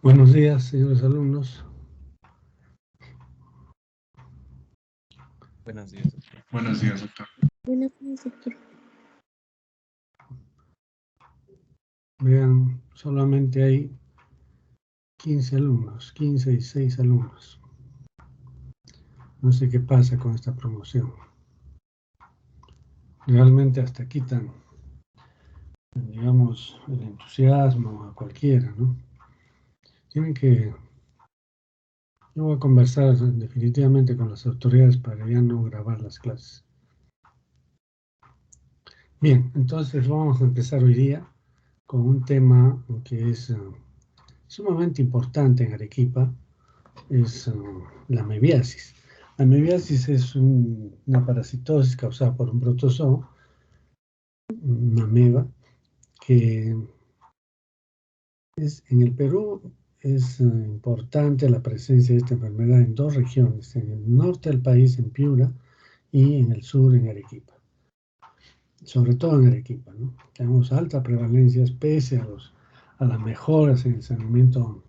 Buenos días, señores alumnos. Buenos días, doctor. Buenos días, doctor. Buenos días, doctor. Vean, solamente hay 15 alumnos, 15 y 6 alumnos. No sé qué pasa con esta promoción. Realmente hasta quitan, digamos, el entusiasmo a cualquiera, ¿no? Tienen que... Yo voy a conversar definitivamente con las autoridades para ya no grabar las clases. Bien, entonces vamos a empezar hoy día con un tema que es sumamente importante en Arequipa, es la amebiasis. La amebiasis es una parasitosis causada por un protozoo, una ameba, que en el Perú es importante la presencia de esta enfermedad en dos regiones, en el norte del país, en Piura, y en el sur, en Arequipa. Sobre todo en Arequipa, ¿no? Tenemos alta prevalencia pese a las mejoras en el saneamiento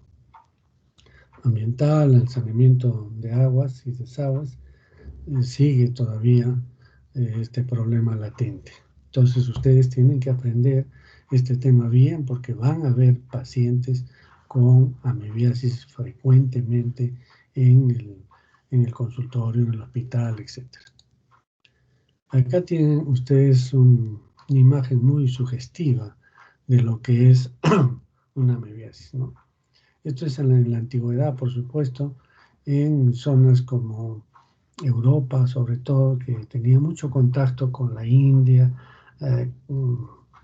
ambiental, el saneamiento de aguas y desagües, sigue todavía este problema latente. Entonces ustedes tienen que aprender este tema bien porque van a ver pacientes con amebiasis frecuentemente en el consultorio, en el hospital, etc. Acá tienen ustedes una imagen muy sugestiva de lo que es una amebiasis, ¿no? Esto es en la antigüedad, por supuesto, en zonas como Europa, sobre todo, que tenía mucho contacto con la India,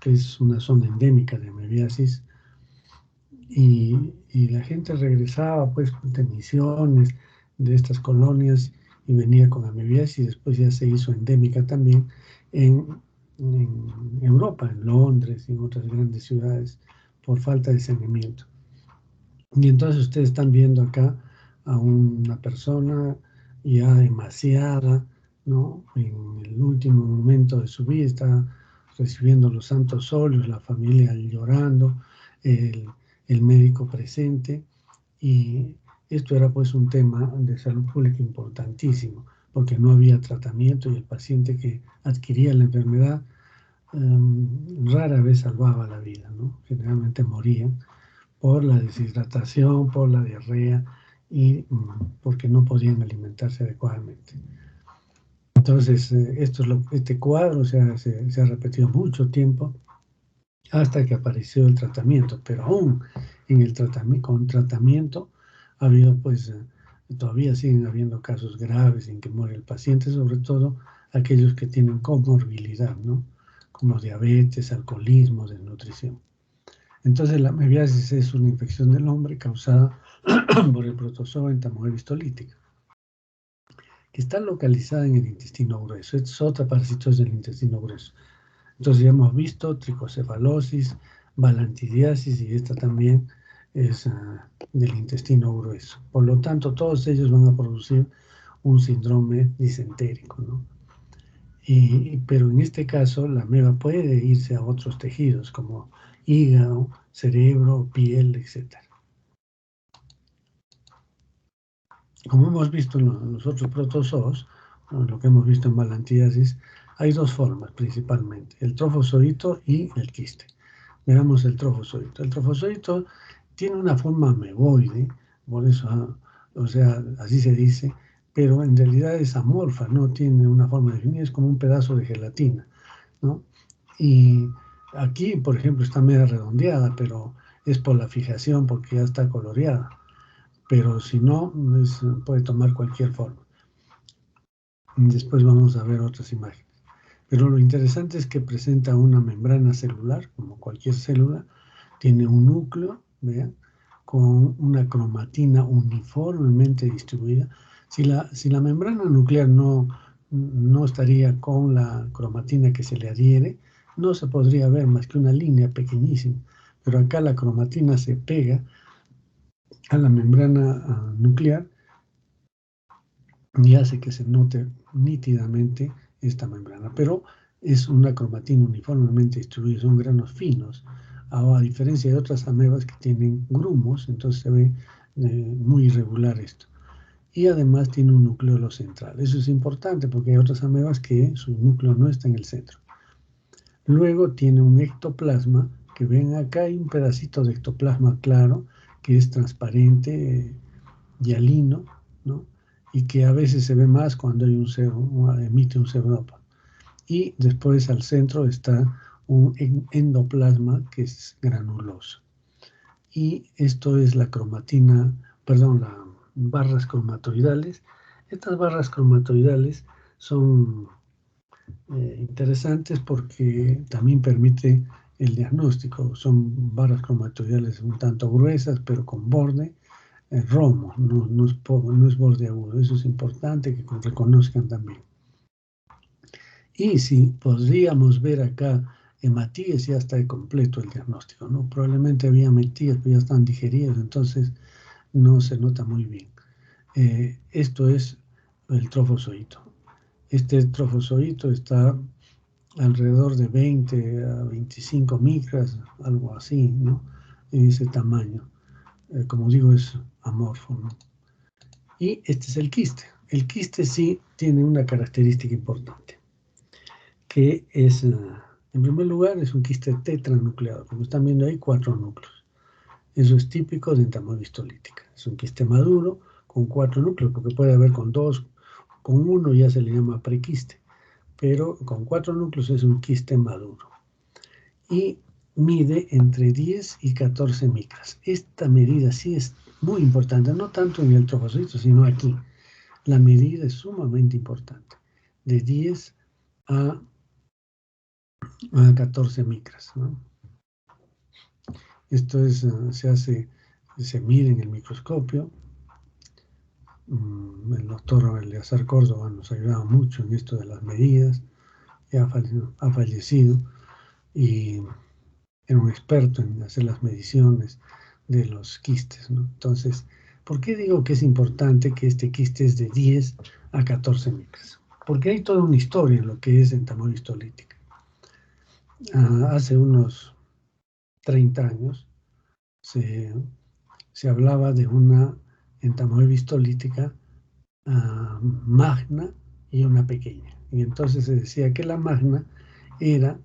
que es una zona endémica de amebiasis, y la gente regresaba pues de misiones de estas colonias y venía con amebiasis y después ya se hizo endémica también en Europa, en Londres y en otras grandes ciudades por falta de saneamiento. Y entonces ustedes están viendo acá a una persona ya demasiada, ¿no? En el último momento de su vida está recibiendo los santos óleos, la familia llorando, el médico presente, y esto era pues un tema de salud pública importantísimo, porque no había tratamiento y el paciente que adquiría la enfermedad rara vez salvaba la vida, ¿no? Generalmente morían por la deshidratación, por la diarrea y porque no podían alimentarse adecuadamente. Entonces, este cuadro se ha repetido mucho tiempo hasta que apareció el tratamiento, pero aún con tratamiento ha habido, pues, todavía siguen habiendo casos graves en que muere el paciente, sobre todo aquellos que tienen comorbilidad, ¿no? Como diabetes, alcoholismo, desnutrición. Entonces, la amebiasis es una infección del hombre causada por el protozoo entamoeba histolítica, que está localizada en el intestino grueso. Esta es otra parasitosis del intestino grueso. Entonces, ya hemos visto tricocefalosis, balantidiasis y esta también es del intestino grueso. Por lo tanto, todos ellos van a producir un síndrome disentérico, ¿no? Pero en este caso, la ameba puede irse a otros tejidos como hígado, cerebro, piel, etc. Como hemos visto en los otros protozoos, lo que hemos visto en balantidiasis, hay dos formas principalmente, el trofozoito y el quiste. Veamos el trofozoito. El trofozoito tiene una forma ameboide, por eso, o sea, así se dice, pero en realidad es amorfa, no tiene una forma definida, es como un pedazo de gelatina, ¿no? Y aquí, por ejemplo, está media redondeada, pero es por la fijación, porque ya está coloreada. Pero si no, puede tomar cualquier forma. Después vamos a ver otras imágenes. Pero lo interesante es que presenta una membrana celular, como cualquier célula, tiene un núcleo, vean, con una cromatina uniformemente distribuida. Si la membrana nuclear no estaría con la cromatina que se le adhiere, no se podría ver más que una línea pequeñísima. Pero acá la cromatina se pega a la membrana nuclear y hace que se note nítidamente esta membrana. Pero es una cromatina uniformemente distribuida, son granos finos a diferencia de otras amebas que tienen grumos, entonces se ve muy irregular esto. Y además tiene un nucleolo central. Eso es importante porque hay otras amebas que su núcleo no está en el centro. Luego tiene un ectoplasma, que ven acá hay un pedacito de ectoplasma claro, que es transparente, hialino, ¿no? Y que a veces se ve más cuando hay emite un pseudóparo. Y después al centro está un endoplasma que es granuloso. Y esto es la cromatina, perdón, las barras cromatoidales. Estas barras cromatoidales son interesantes porque también permite el diagnóstico. Son barras cromatoidales un tanto gruesas, pero con borde romo, no es borde agudo. Eso es importante que reconozcan también. Y si podríamos ver acá hematíes, ya está completo el diagnóstico, ¿no? Probablemente había hematíes, pero ya están digeridas, entonces no se nota muy bien. Esto es el trofozoito. Este trofozoito está alrededor de 20 a 25 micras, algo así, ¿no? En ese tamaño. Como digo, es amorfo, ¿no? Y este es el quiste. El quiste sí tiene una característica importante, que es, en primer lugar, es un quiste tetranucleado. Como están viendo ahí, 4 núcleos. Eso es típico de entamoeba histolítica. Es un quiste maduro con 4 núcleos, porque puede haber con 2, con 1 ya se le llama prequiste, pero con 4 núcleos es un quiste maduro. Y mide entre 10 y 14 micras. Esta medida sí es muy importante, no tanto en el trofozoito, sino aquí. La medida es sumamente importante, de 10 a 14 micras, ¿no? Esto es, se mide en el microscopio. El doctor Eleazar Córdoba nos ayudaba mucho en esto de las medidas. Ya ha fallecido y era un experto en hacer las mediciones de los quistes, ¿no? Entonces, ¿por qué digo que es importante que este quiste es de 10 a 14 micras? Porque hay toda una historia en lo que es entamoeba histolítica. Hace unos 30 años se hablaba de una entamoeba histolítica magna y una pequeña. Y entonces se decía que la magna era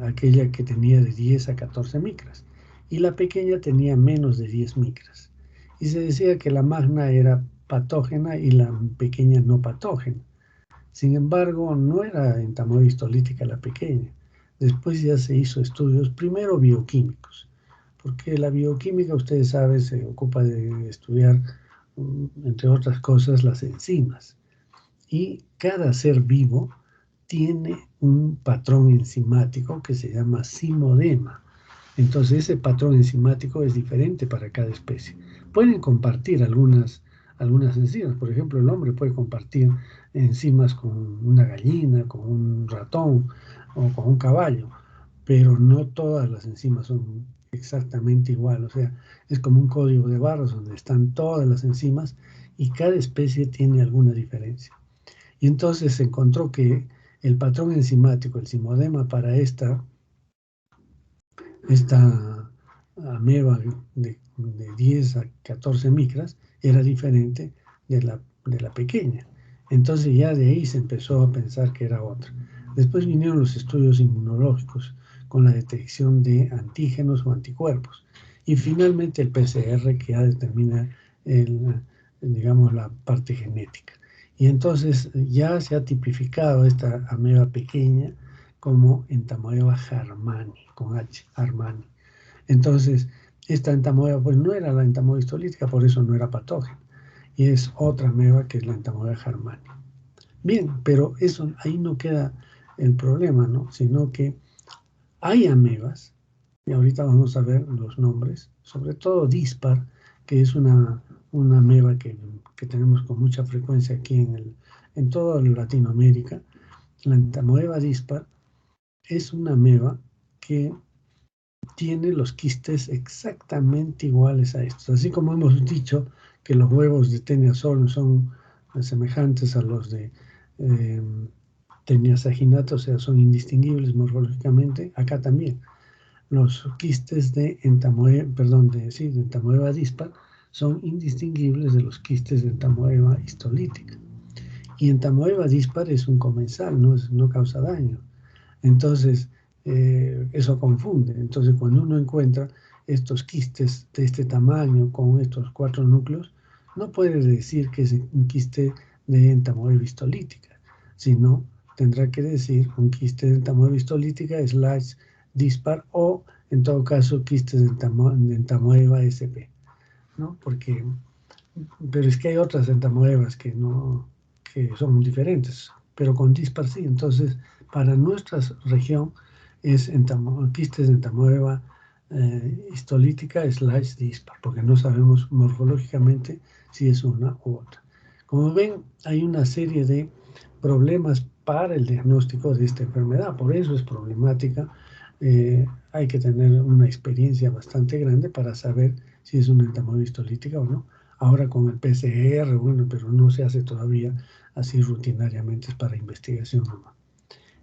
aquella que tenía de 10 a 14 micras y la pequeña tenía menos de 10 micras. Y se decía que la magna era patógena y la pequeña no patógena. Sin embargo, no era entamoeba histolítica la pequeña. Después ya se hizo estudios, primero bioquímicos, porque la bioquímica, ustedes saben, se ocupa de estudiar, entre otras cosas, las enzimas. Y cada ser vivo tiene un patrón enzimático que se llama simodema. Entonces ese patrón enzimático es diferente para cada especie. Pueden compartir algunas enzimas. Por ejemplo, el hombre puede compartir enzimas con una gallina, con un ratón o con un caballo, pero no todas las enzimas son exactamente igual. O sea, es como un código de barras donde están todas las enzimas y cada especie tiene alguna diferencia. Y entonces se encontró que el patrón enzimático, el simodema para esta ameba de 10 a 14 micras era diferente de la pequeña. Entonces ya de ahí se empezó a pensar que era otra. Después vinieron los estudios inmunológicos con la detección de antígenos o anticuerpos. Y finalmente el PCR que ya determina digamos, la parte genética. Y entonces ya se ha tipificado esta ameba pequeña como entamoeba harmani, con H, harmani. Entonces, esta entamoeba pues no era la entamoeba histolítica, por eso no era patógena. Y es otra ameba que es la entamoeba harmani. Bien, pero eso ahí no queda el problema, ¿no? Sino que hay amebas, y ahorita vamos a ver los nombres, sobre todo dispar, que es una ameba que tenemos con mucha frecuencia aquí en toda Latinoamérica. La entamoeba dispar es una ameba que tiene los quistes exactamente iguales a estos. Así como hemos dicho que los huevos de Taenia sorum son semejantes a los de Taenia saginata, o sea, son indistinguibles morfológicamente, acá también. los quistes de entamoeba dispar son indistinguibles de los quistes de entamoeba histolítica. Y entamoeba dispar es un comensal, no causa daño. Entonces, eso confunde. Entonces, cuando uno encuentra estos quistes de este tamaño con estos 4 núcleos, no puede decir que es un quiste de entamoeba histolítica, sino tendrá que decir un quiste de entamoeba histolítica / dispar o, en todo caso, quistes de entamoeba SP, ¿no? Pero es que hay otras entamoebas que son diferentes, pero con dispar sí. Entonces, para nuestra región es quistes de entamoeba histolítica / dispar, porque no sabemos morfológicamente si es una u otra. Como ven, hay una serie de problemas para el diagnóstico de esta enfermedad, por eso es problemática. Hay que tener una experiencia bastante grande para saber si es una entamoeba histolítica o no. Ahora con el PCR, bueno, pero no se hace todavía así rutinariamente, es para investigación nomás.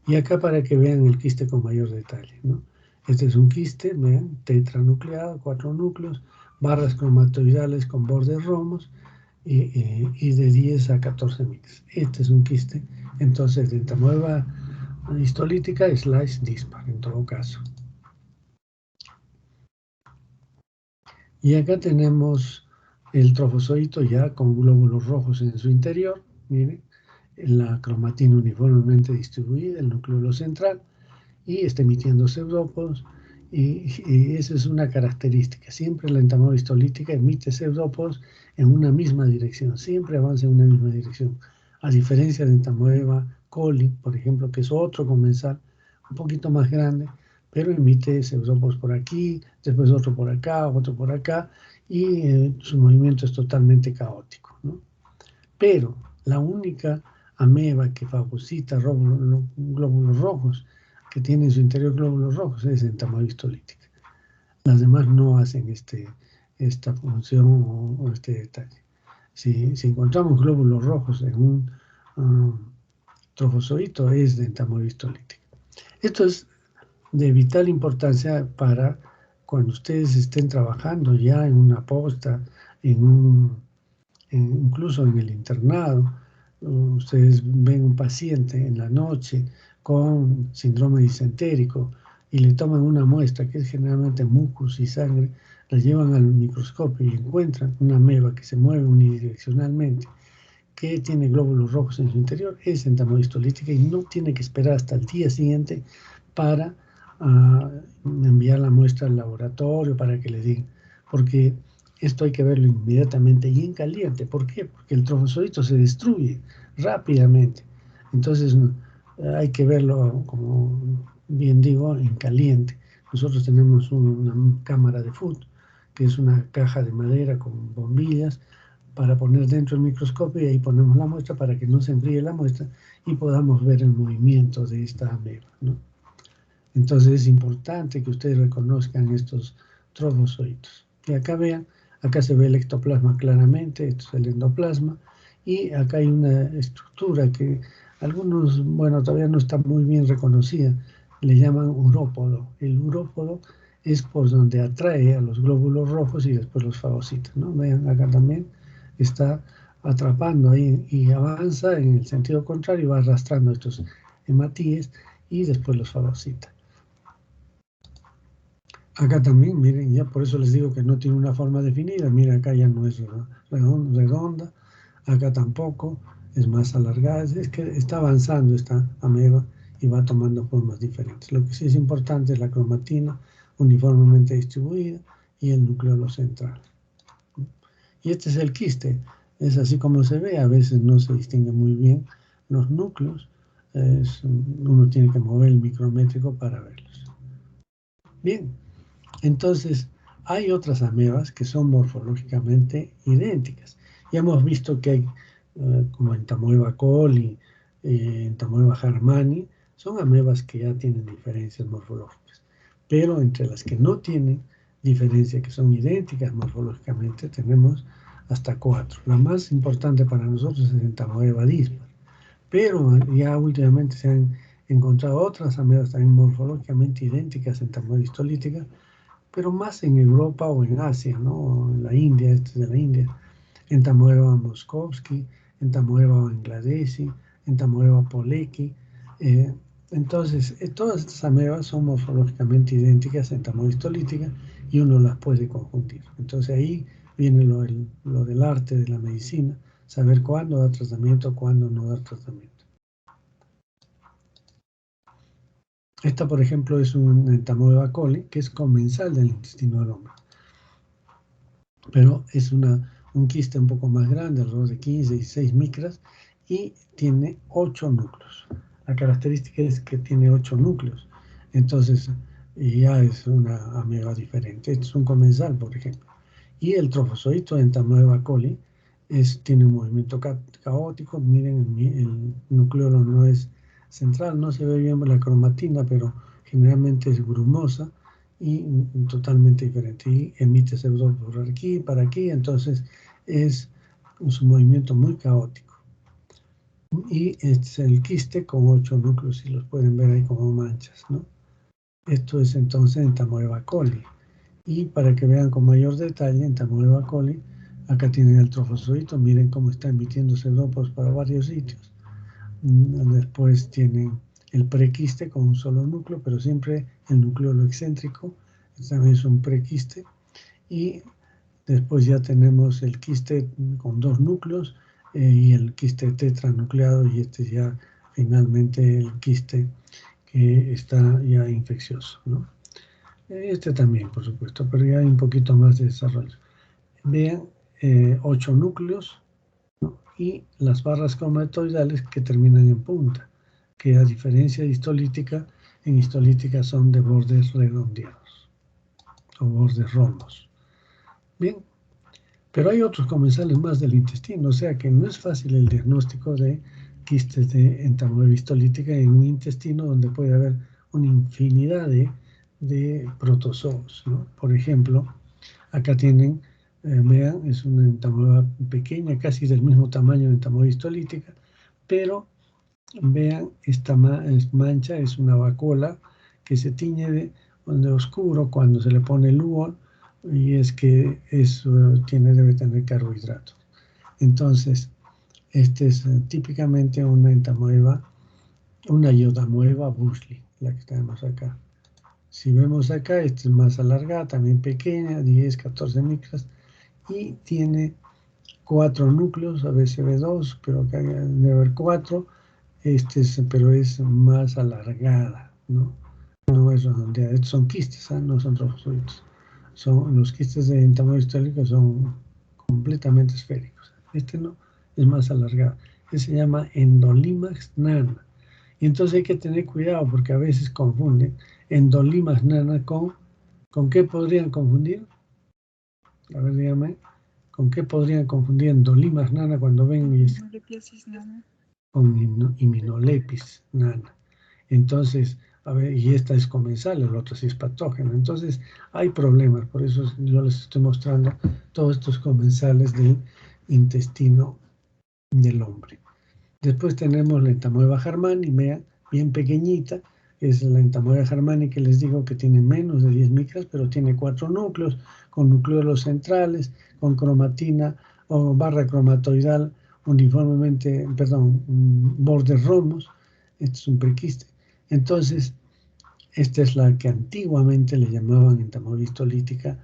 Y acá para que vean el quiste con mayor detalle, ¿no? Este es un quiste, vean, tetranucleado, 4 núcleos, barras cromatoidales con bordes romos y de 10 a 14 micras. Este es un quiste, entonces, de entamoeba histolítica / dispar, en todo caso. Y acá tenemos el trofozoito ya con glóbulos rojos en su interior, miren, la cromatina uniformemente distribuida, el núcleo central, y está emitiendo pseudópodos, y esa es una característica. Siempre la entamoeba histolítica emite pseudópodos en una misma dirección, siempre avanza en una misma dirección, a diferencia de entamoeba coli, por ejemplo, que es otro comensal, un poquito más grande, pero emite pseudópodos por aquí, después otro por acá, y su movimiento es totalmente caótico, ¿no? Pero la única ameba que fagocita glóbulos rojos, que tiene en su interior glóbulos rojos, es entamoeba histolítica. Las demás no hacen esta función o este detalle. Si encontramos glóbulos rojos en un trofozoito, es de entamoeba histolítica. Esto es de vital importancia para cuando ustedes estén trabajando ya en una posta, incluso en el internado. Ustedes ven un paciente en la noche con síndrome disentérico y le toman una muestra que es generalmente mucus y sangre, la llevan al microscopio y encuentran una ameba que se mueve unidireccionalmente, que tiene glóbulos rojos en su interior, es entamoeba histolítica y no tiene que esperar hasta el día siguiente para enviar la muestra al laboratorio para que le digan, porque esto hay que verlo inmediatamente y en caliente. ¿Por qué? Porque el trofozoito se destruye rápidamente. Entonces hay que verlo, como bien digo, en caliente. Nosotros tenemos una cámara de food, que es una caja de madera con bombillas para poner dentro del microscopio, y ahí ponemos la muestra para que no se enfríe la muestra y podamos ver el movimiento de esta ameba, ¿no? Entonces es importante que ustedes reconozcan estos trofozoitos. Y acá vean, acá se ve el ectoplasma claramente, esto es el endoplasma, y acá hay una estructura que algunos, bueno, todavía no está muy bien reconocida, le llaman urópodo. El urópodo es por donde atrae a los glóbulos rojos y después los fagocita, ¿no? Vean, acá también está atrapando ahí y avanza en el sentido contrario, va arrastrando estos hematíes y después los fagocita. Acá también, miren, ya por eso les digo que no tiene una forma definida. Mira, acá ya no es redonda, acá tampoco, es más alargada. Es que está avanzando esta ameba y va tomando formas diferentes. Lo que sí es importante es la cromatina uniformemente distribuida y el núcleo central. Y este es el quiste, es así como se ve, a veces no se distingue muy bien los núcleos, uno tiene que mover el micrométrico para verlos. Bien. Entonces, hay otras amebas que son morfológicamente idénticas. Ya hemos visto que hay, como entamoeba coli, entamoeba harmani, son amebas que ya tienen diferencias morfológicas. Pero entre las que no tienen diferencia, que son idénticas morfológicamente, tenemos hasta 4. La más importante para nosotros es entamoeba dispar. Pero ya últimamente se han encontrado otras amebas también morfológicamente idénticas, entamoeba histolítica, pero más en Europa o en Asia, ¿no? En la India, este es de la India. Entamoeba moskovski, entamoeba bangladesi, entamoeba poleki. Entonces, todas estas amebas son morfológicamente idénticas, entamoeba histolítica, y uno las puede confundir. Entonces ahí viene lo del arte de la medicina, saber cuándo dar tratamiento, cuándo no dar tratamiento. Esta, por ejemplo, es un entamoeba coli, que es comensal del intestino del hombre. Pero es un quiste un poco más grande, alrededor de 15 y 6 micras, y tiene 8 núcleos. La característica es que tiene 8 núcleos. Entonces, ya es una ameba diferente. Este es un comensal, por ejemplo. Y el trofozoito de entamoeba coli tiene un movimiento caótico. Miren, el núcleo no es central, no se ve bien la cromatina, pero generalmente es grumosa y totalmente diferente. Y emite pseudo por aquí, para aquí, entonces es un movimiento muy caótico. Y este es el quiste con 8 núcleos, y los pueden ver ahí como manchas, ¿no? Esto es entonces entamoeba coli. Y para que vean con mayor detalle, entamoeba coli, acá tienen el trofozoito, miren cómo está emitiendo pseudópodos para varios sitios. Después tienen el prequiste con un solo núcleo, pero siempre el nucleolo excéntrico, también es un prequiste. Y después ya tenemos el quiste con 2 núcleos y el quiste tetranucleado, y este ya finalmente el quiste que está ya infeccioso, ¿no? Este también, por supuesto, pero ya hay un poquito más de desarrollo. Vean, 8 núcleos, ¿no? Y las barras cromatoidales que terminan en punta, que a diferencia de histolítica, en histolítica son de bordes redondeados o bordes rombos. Bien, pero hay otros comensales más del intestino, o sea que no es fácil el diagnóstico de quistes de entamoeba histolítica en un intestino donde puede haber una infinidad de protozoos, ¿no? Por ejemplo, acá tienen, vean, es una entamoeba pequeña, casi del mismo tamaño de entamoeba histolítica, pero vean, esta mancha es una vacuola que se tiñe de oscuro cuando se le pone el luol, y es que eso debe tener carbohidratos. Entonces, este es típicamente una entamoeba, una iodamoeba bushli, la que tenemos acá. Si vemos acá, esta es más alargada, también pequeña, 10, 14 micras, y tiene 4 núcleos, a veces ve 2, pero acá debe haber 4. Pero es más alargada, ¿no? No es redondeada. Estos son quistes, ¿eh? No son trofozoitos. Los quistes de entamoeba histolítica son completamente esféricos. Este no, es más alargado. Este se llama Endolimax nana. Y entonces hay que tener cuidado porque a veces confunden Endolimax nana ¿con qué podrían confundir? A ver, dígame, ¿con qué podrían confundir Endolimax nana cuando ven con Immunolepis nana? Entonces, a ver, y esta es comensal, el otro sí es patógeno. Entonces, hay problemas, por eso yo les estoy mostrando todos estos comensales del intestino del hombre. Después tenemos la entamoeba harmani, bien pequeñita, es la entamoeba harmani que les digo que tiene menos de 10 micras, pero tiene 4 núcleos, con nucleolos centrales, con cromatina o barra cromatoidal uniformemente, bordes rombos. Este es un prequiste. Entonces, esta es la que antiguamente le llamaban entamoeba histolítica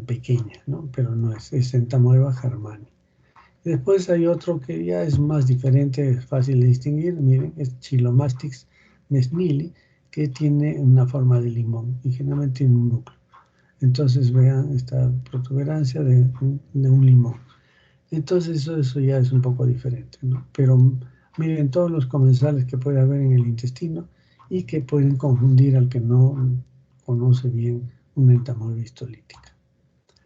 pequeña, ¿no? Pero no es entamoeba harmani. Después hay otro que ya es más diferente, es fácil de distinguir. Miren, es Chilomastix mesnili, que tiene una forma de limón y generalmente tiene un núcleo. Entonces vean esta protuberancia de un limón. Entonces eso ya es un poco diferente, ¿no? Pero miren todos los comensales que puede haber en el intestino y que pueden confundir al que no conoce bien una entamoeba histolítica.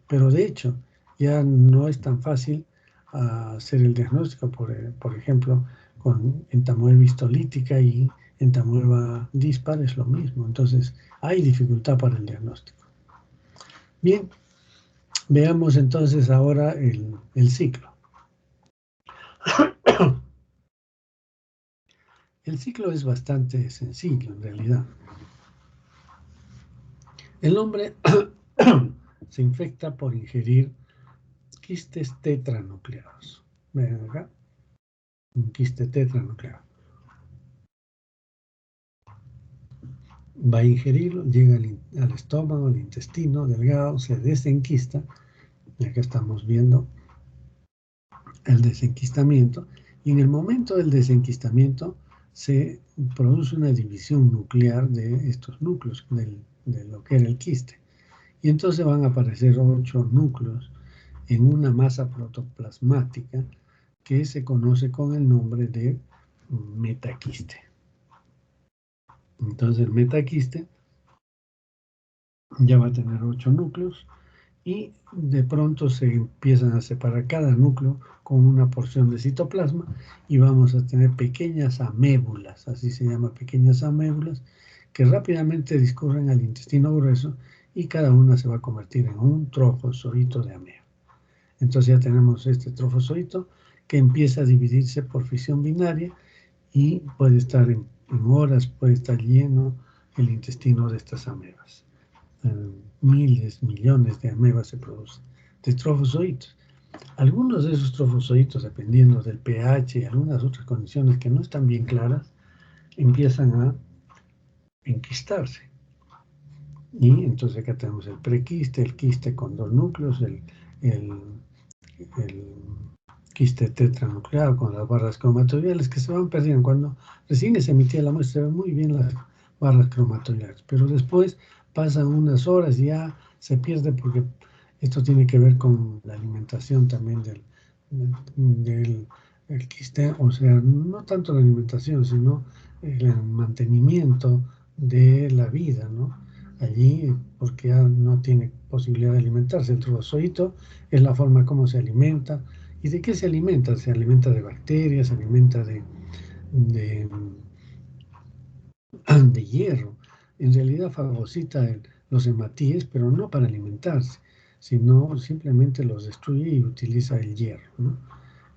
Pero de hecho ya no es tan fácil hacer el diagnóstico, por ejemplo, con entamoeba histolítica y entamoeba dispar es lo mismo. Entonces hay dificultad para el diagnóstico. Bien, veamos entonces ahora el ciclo. El ciclo es bastante sencillo en realidad. El hombre se infecta por ingerir quistes tetranucleados. Ven acá, un quiste tetranucleado. Va a ingerirlo, llega al estómago, al intestino delgado, se desenquista. Y acá estamos viendo el desenquistamiento. Y en el momento del desenquistamiento se produce una división nuclear de estos núcleos, de lo que era el quiste. Y entonces van a aparecer 8 núcleos en una masa protoplasmática que se conoce con el nombre de metaquiste. Entonces el metaquiste ya va a tener 8 núcleos y de pronto se empiezan a separar cada núcleo con una porción de citoplasma y vamos a tener pequeñas amébulas, así se llama, pequeñas amébulas, que rápidamente discurren al intestino grueso y cada una se va a convertir en un trofozoito de ameba. Entonces ya tenemos este trofozoito que empieza a dividirse por fisión binaria y puede estar en horas, puede estar lleno el intestino de estas amebas. Miles, millones de amebas se producen, de trofozoitos. Algunos de esos trofozoitos, dependiendo del pH y algunas otras condiciones que no están bien claras, empiezan a enquistarse. Y entonces acá tenemos el prequiste, el quiste con 2 núcleos, el quiste tetranucleado con las barras cromatoidales que se van perdiendo. Cuando recién se emitía la muestra, se ven muy bien las barras cromatoidales, pero después pasan unas horas y ya se pierde porque esto tiene que ver con la alimentación también del quiste, o sea, no tanto la alimentación, sino el mantenimiento de la vida, ¿no? Allí, porque ya no tiene posibilidad de alimentarse. El trofozoito es la forma como se alimenta. ¿Y de qué se alimenta? Se alimenta de bacterias, se alimenta de, de hierro. En realidad fagocita los hematíes, pero no para alimentarse, sino simplemente los destruye y utiliza el hierro, ¿no?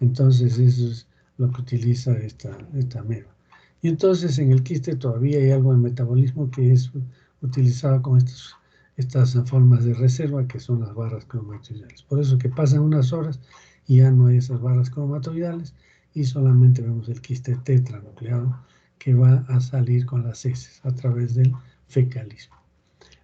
Entonces eso es lo que utiliza esta ameba. Y entonces en el quiste todavía hay algo de metabolismo que es utilizado con estas formas de reserva que son las barras cromatoidales. Por eso que pasan unas horas y ya no hay esas barras cromatoidales y solamente vemos el quiste tetranucleado que va a salir con las heces a través del fecalismo.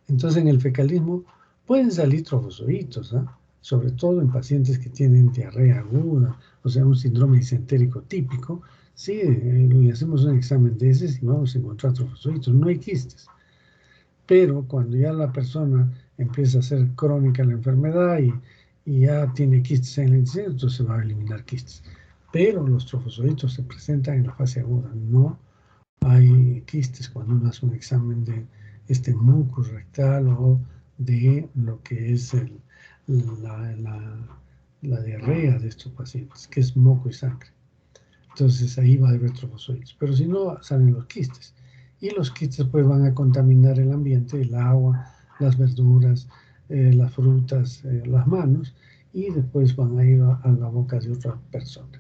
Entonces en el fecalismo pueden salir trofozoitos, ¿eh? Sobre todo en pacientes que tienen diarrea aguda, o sea, un síndrome disentérico típico. Sí, le hacemos un examen de heces y vamos a encontrar trofozoitos, no hay quistes. Pero cuando ya la persona empieza a ser crónica la enfermedad y ya tiene quistes en el intestino, entonces se va a eliminar quistes. Pero los trofozoitos se presentan en la fase aguda, no hay quistes cuando uno hace un examen de este mucus rectal o de lo que es la diarrea de estos pacientes, que es moco y sangre. Entonces ahí va a haber trofozoitos. Pero si no, salen los quistes. Y los quistes pues van a contaminar el ambiente, el agua, las verduras, las frutas, las manos, y después van a ir a la boca de otra persona.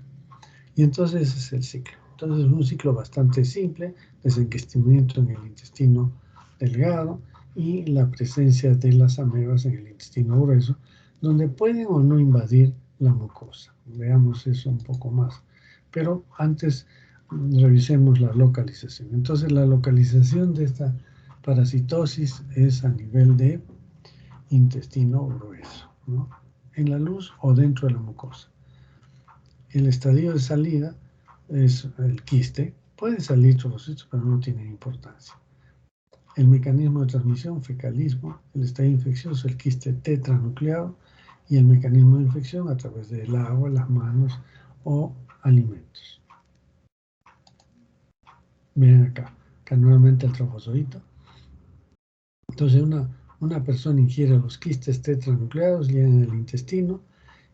Y entonces ese es el ciclo. Entonces es un ciclo bastante simple, desenquistamiento en el intestino delgado y la presencia de las amebas en el intestino grueso, donde pueden o no invadir la mucosa. Veamos eso un poco más. Pero antes revisemos la localización. Entonces la localización de esta parasitosis es a nivel de intestino grueso, ¿no? En la luz o dentro de la mucosa. El estadio de salida es el quiste. Pueden salir trofocitos, pero no tienen importancia. El mecanismo de transmisión, fecalismo. El estadio infeccioso, el quiste tetranucleado. Y el mecanismo de infección a través del agua, las manos o alimentos. Miren acá nuevamente el trofozoito. Entonces una persona ingiere los quistes tetranucleados, llegan al intestino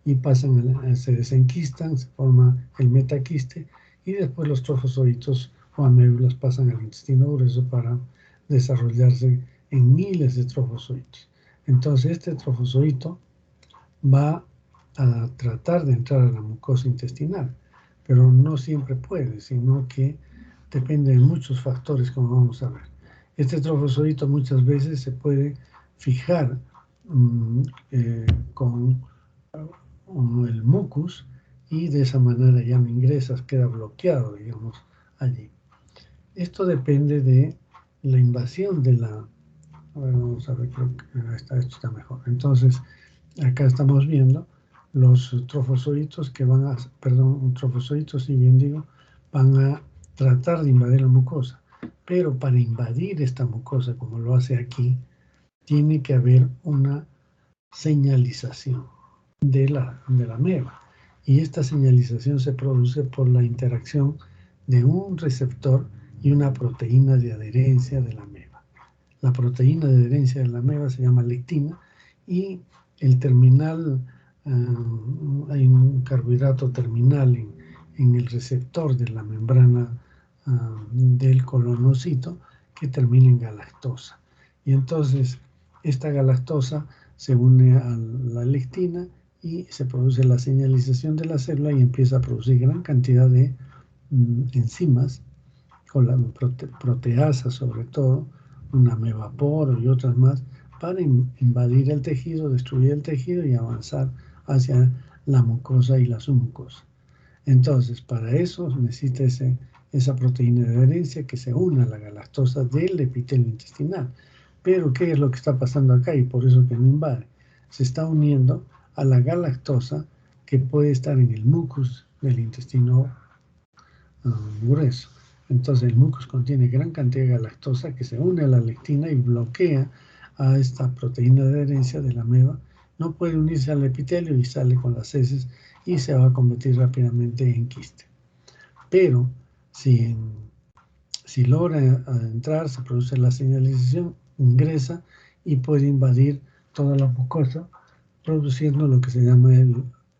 y pasan, se desenquistan, se forma el metaquiste y después los trofozoitos o amébulas pasan al intestino grueso para desarrollarse en miles de trofozoitos. Entonces este trofozoito va a tratar de entrar a la mucosa intestinal, pero no siempre puede, sino que depende de muchos factores, como vamos a ver. Este trofozoito muchas veces se puede fijar con el mucus y de esa manera ya no ingresas, queda bloqueado, digamos, allí. Esto depende de la invasión de la... A ver, vamos a ver, creo que esto está mejor. Entonces, acá estamos viendo los trofozoitos que van a, perdón, trofozoitos, si bien digo, van a tratar de invadir la mucosa. Pero para invadir esta mucosa, como lo hace aquí, tiene que haber una señalización de la ameba. Y esta señalización se produce por la interacción de un receptor y una proteína de adherencia de la ameba. La proteína de adherencia de la ameba se llama lectina y el terminal, hay un carbohidrato terminal en el receptor de la membrana del colonocito que termina en galactosa. Y entonces esta galactosa se une a la lectina y se produce la señalización de la célula y empieza a producir gran cantidad de enzimas, con la proteasa sobre todo, una amebaporo y otras más, para invadir el tejido, destruir el tejido y avanzar hacia la mucosa y la submucosa. Entonces, para eso necesita esa proteína de adherencia que se une a la galactosa del epitelio intestinal. Pero, ¿qué es lo que está pasando acá? Y por eso que no invade. Se está uniendo a la galactosa que puede estar en el mucus del intestino grueso. Entonces, el mucus contiene gran cantidad de galactosa que se une a la lectina y bloquea a esta proteína de adherencia de la ameba. No puede unirse al epitelio y sale con las heces y se va a convertir rápidamente en quiste. Pero si logra entrar, se produce la señalización, ingresa y puede invadir toda la mucosa, produciendo lo que se llama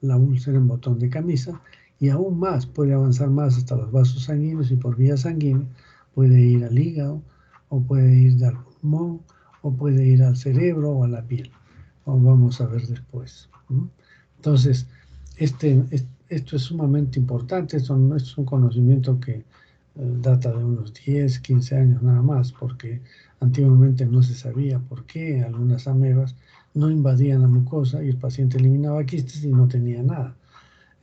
la úlcera en botón de camisa, y aún más, puede avanzar más hasta los vasos sanguíneos y por vía sanguínea puede ir al hígado, o puede ir al pulmón, o puede ir al cerebro o a la piel, como vamos a ver después. Entonces, esto es sumamente importante, esto es un conocimiento que data de unos 10, 15 años nada más, porque antiguamente no se sabía por qué algunas amebas no invadían la mucosa y el paciente eliminaba quistes y no tenía nada.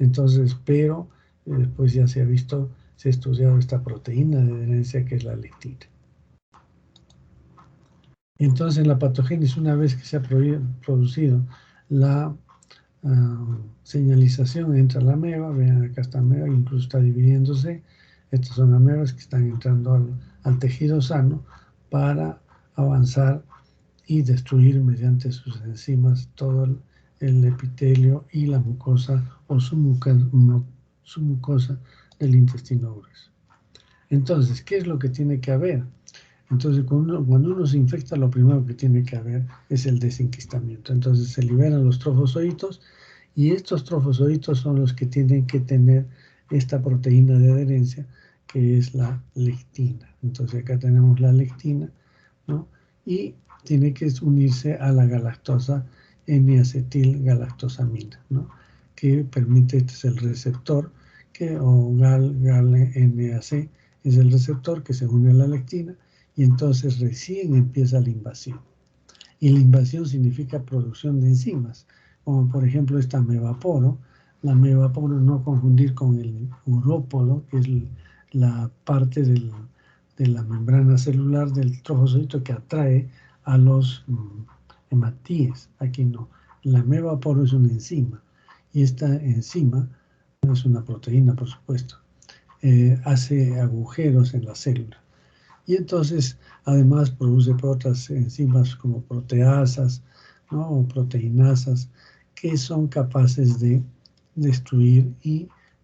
Entonces, pero después ya se ha visto, se ha estudiado esta proteína de adherencia que es la lectina. Entonces, la patogénesis, una vez que se ha producido la señalización entre la ameba, vean acá esta ameba, incluso está dividiéndose. Estas son amebas que están entrando al tejido sano para avanzar y destruir mediante sus enzimas todo el epitelio y la mucosa o submucosa del intestino grueso. Entonces, ¿qué es lo que tiene que haber? Entonces, cuando uno se infecta, lo primero que tiene que haber es el desenquistamiento. Entonces, se liberan los trofozoitos y estos trofozoitos son los que tienen que tener esta proteína de adherencia, que es la lectina. Entonces, acá tenemos la lectina, ¿no? Y tiene que unirse a la galactosa N-acetilgalactosamina, ¿no? Que permite, este es el receptor, o GAL-NAC es el receptor que se une a la lectina y entonces recién empieza la invasión. Y la invasión significa producción de enzimas, como por ejemplo esta amebaporo. La amebaporo no confundir con el urópodo, que es la parte de la membrana celular del trofozoito que atrae a los hematíes. Aquí no. La amebaporo es una enzima y esta enzima no es una proteína, por supuesto. Hace agujeros en la célula. Y entonces, además, produce otras enzimas como proteasas, ¿no? O proteinasas, que son capaces de destruir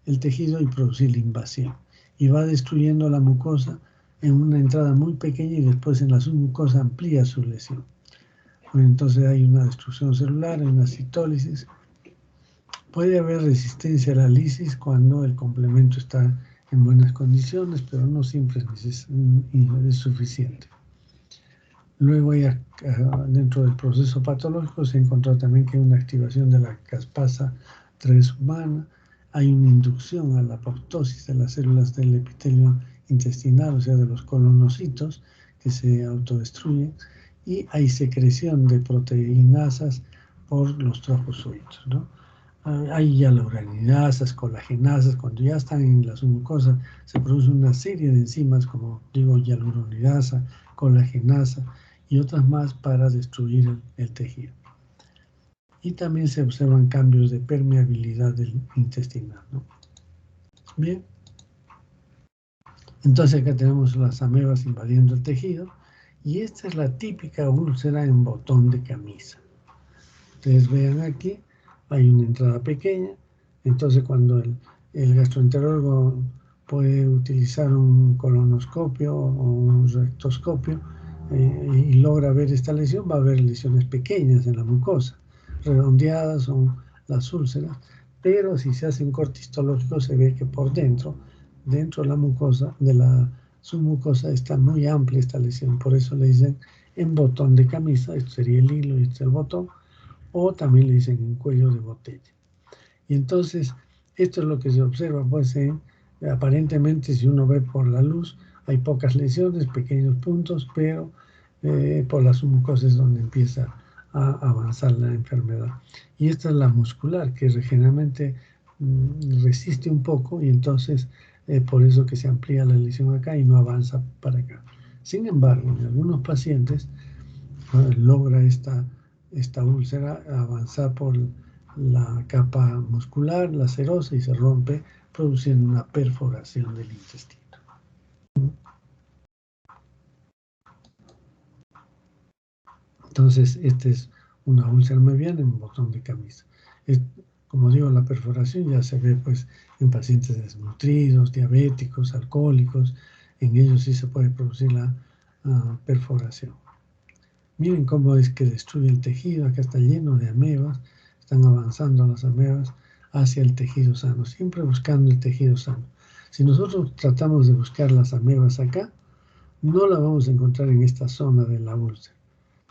el tejido y producir la invasión. Y va destruyendo la mucosa en una entrada muy pequeña y después en la submucosa amplía su lesión. Entonces hay una destrucción celular, hay una citólisis. Puede haber resistencia a la lisis cuando el complemento está en buenas condiciones, pero no siempre es suficiente. Luego, dentro del proceso patológico, se ha encontrado también que hay una activación de la caspasa 3 humana, hay una inducción a la apoptosis de las células del epitelio intestinal, o sea, de los colonocitos que se autodestruyen, y hay secreción de proteinasas por los trofozoitos, ¿no? Hay hialuronidasas, colagenasas, cuando ya están en la submucosa se produce una serie de enzimas, como digo, hialuronidasa, colagenasa y otras más para destruir el tejido. Y también se observan cambios de permeabilidad del intestinal, ¿no? Bien, entonces acá tenemos las amebas invadiendo el tejido y esta es la típica úlcera en botón de camisa. Ustedes vean aquí, hay una entrada pequeña, entonces cuando el gastroenterólogo puede utilizar un colonoscopio o un rectoscopio y logra ver esta lesión, va a haber lesiones pequeñas en la mucosa, redondeadas son las úlceras, pero si se hace un corte histológico se ve que por dentro de la mucosa, de la submucosa, está muy amplia esta lesión, por eso le dicen en botón de camisa, esto sería el hilo y este es el botón, o también le dicen en cuello de botella. Y entonces, esto es lo que se observa, pues aparentemente si uno ve por la luz, hay pocas lesiones, pequeños puntos, pero por las submucosas es donde empieza a avanzar la enfermedad. Y esta es la muscular, que generalmente resiste un poco y entonces por eso que se amplía la lesión acá y no avanza para acá. Sin embargo, en algunos pacientes logra esta úlcera avanzar por la capa muscular, la serosa, y se rompe, produciendo una perforación del intestino. Entonces, esta es una úlcera mediana en un botón de camisa. Como digo, la perforación ya se ve pues en pacientes desnutridos, diabéticos, alcohólicos. En ellos sí se puede producir la perforación. Miren cómo es que destruye el tejido. Acá está lleno de amebas. Están avanzando las amebas hacia el tejido sano, siempre buscando el tejido sano. Si nosotros tratamos de buscar las amebas acá, no la vamos a encontrar en esta zona de la úlcera,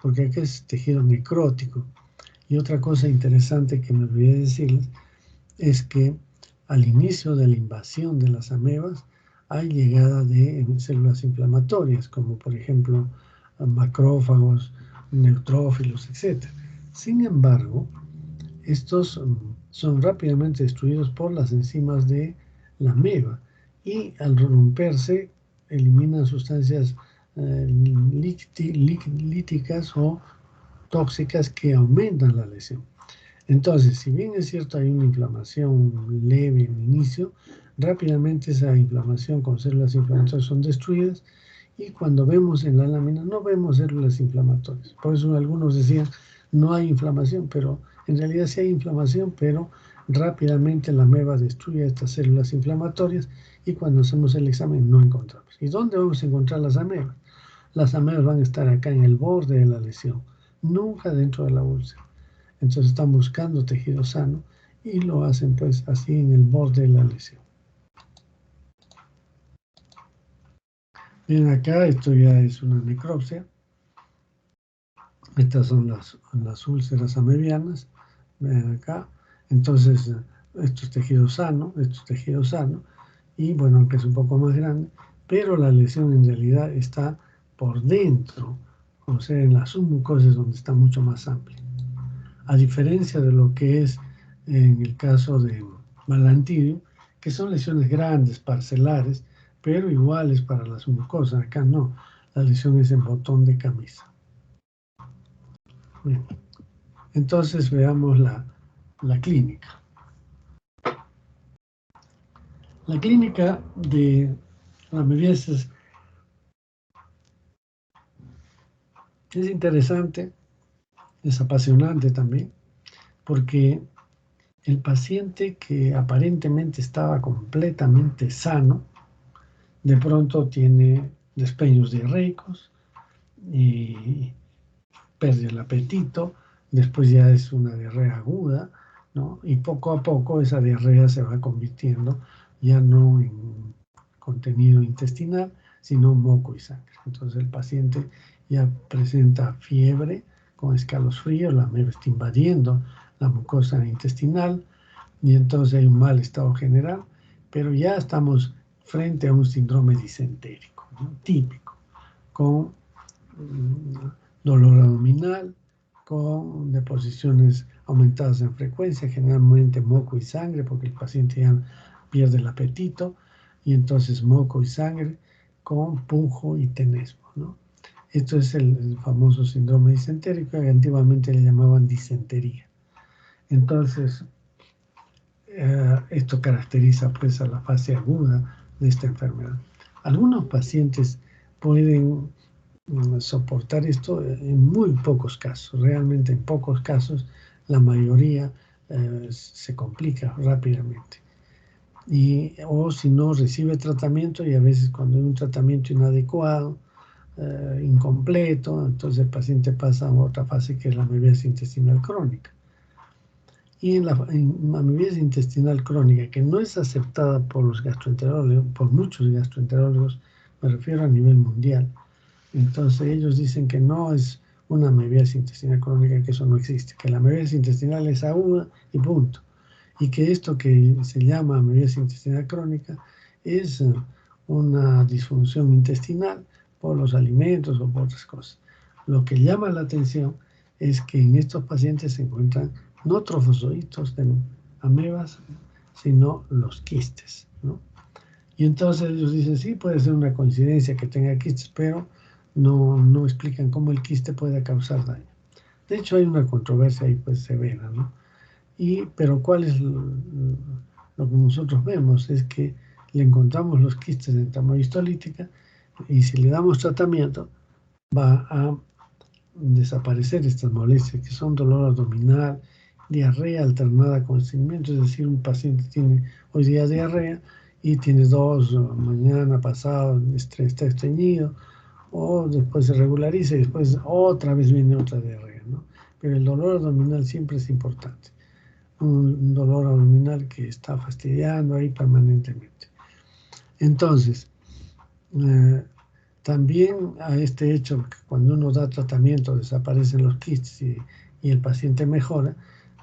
porque acá es tejido necrótico. Y otra cosa interesante que me olvidé decirles es que al inicio de la invasión de las amebas hay llegada de células inflamatorias, como por ejemplo macrófagos, neutrófilos, etc. Sin embargo, estos son rápidamente destruidos por las enzimas de la ameba y al romperse eliminan sustancias líticas o tóxicas que aumentan la lesión. Entonces, si bien es cierto hay una inflamación leve en el inicio, rápidamente esa inflamación con células inflamatorias son destruidas y cuando vemos en la lámina no vemos células inflamatorias. Por eso algunos decían no hay inflamación, pero en realidad sí hay inflamación, pero rápidamente la ameba destruye estas células inflamatorias y cuando hacemos el examen no encontramos. ¿Y dónde vamos a encontrar las amebas? Las amebas van a estar acá en el borde de la lesión, nunca dentro de la úlcera. Entonces están buscando tejido sano y lo hacen pues así en el borde de la lesión. Bien, acá esto ya es una necropsia. Estas son las úlceras amebianas. Ven acá. Entonces, esto es tejido sano, esto es tejido sano. Y bueno, aunque es un poco más grande, pero la lesión en realidad está por dentro, o sea, en las submucosas donde está mucho más amplia. A diferencia de lo que es en el caso de Balantidium, que son lesiones grandes, parcelares, pero iguales para las mucosas. Acá no, la lesión es en botón de camisa. Bien. Entonces veamos la clínica. La clínica de la amebiasis es interesante, es apasionante también, porque el paciente que aparentemente estaba completamente sano, de pronto tiene despeños diarreicos y pierde el apetito, después ya es una diarrea aguda, ¿no? Y poco a poco esa diarrea se va convirtiendo ya no en contenido intestinal, sino moco y sangre. Entonces el paciente ya presenta fiebre con escalofríos, la ameba está invadiendo la mucosa intestinal y entonces hay un mal estado general, pero ya estamos frente a un síndrome disentérico, ¿no? Típico, con dolor abdominal, con deposiciones aumentadas en frecuencia, generalmente moco y sangre, porque el paciente ya pierde el apetito, y entonces moco y sangre con punjo y tenesmo, ¿no? Esto es el famoso síndrome disentérico, que antiguamente le llamaban disentería. Entonces, esto caracteriza pues a la fase aguda de esta enfermedad. Algunos pacientes pueden soportar esto en muy pocos casos, realmente en pocos casos, la mayoría se complica rápidamente. O si no recibe tratamiento, y a veces cuando hay un tratamiento inadecuado, incompleto, entonces el paciente pasa a otra fase que es la amoebiasis intestinal crónica. Y en la amoebiasis intestinal crónica, que no es aceptada por los gastroenterólogos, por muchos gastroenterólogos, me refiero a nivel mundial, entonces ellos dicen que no es una amoebiasis intestinal crónica, que eso no existe, que la amoebiasis intestinal es aguda y punto. Y que esto que se llama amoebiasis intestinal crónica es una disfunción intestinal por los alimentos o por otras cosas. Lo que llama la atención es que en estos pacientes se encuentran no trofozoitos de amebas, sino los quistes, ¿no? Y entonces ellos dicen, sí, puede ser una coincidencia que tenga quistes, pero no explican cómo el quiste puede causar daño. De hecho, hay una controversia ahí pues severa, ¿no? Pero ¿cuál es lo que nosotros vemos? Es que le encontramos los quistes en trama histolítica, y si le damos tratamiento va a desaparecer estas molestias, que son dolor abdominal, diarrea alternada con estreñimiento, es decir, un paciente tiene hoy día diarrea y tiene 2 mañana pasado, está estreñido, o después se regulariza y después otra vez viene otra diarrea, ¿no? Pero el dolor abdominal siempre es importante, un dolor abdominal que está fastidiando ahí permanentemente. Entonces, también a este hecho, que cuando uno da tratamiento desaparecen los quistes y el paciente mejora,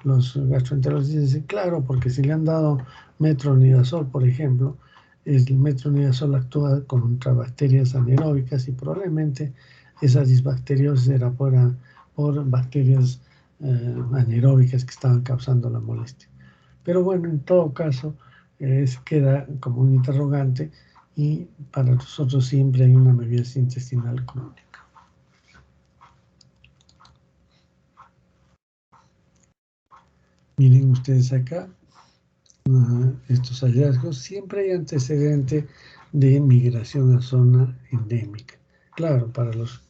los gastroenterólogos dicen, claro, porque si le han dado metronidazol, por ejemplo, el metronidazol actúa contra bacterias anaeróbicas y probablemente esa disbacteriosis era por bacterias anaeróbicas que estaban causando la molestia. Pero bueno, en todo caso, se queda como un interrogante, y para nosotros siempre hay una amoebiasis intestinal crónica. Miren ustedes acá estos hallazgos. Siempre hay antecedente de migración a zona endémica. Claro, para los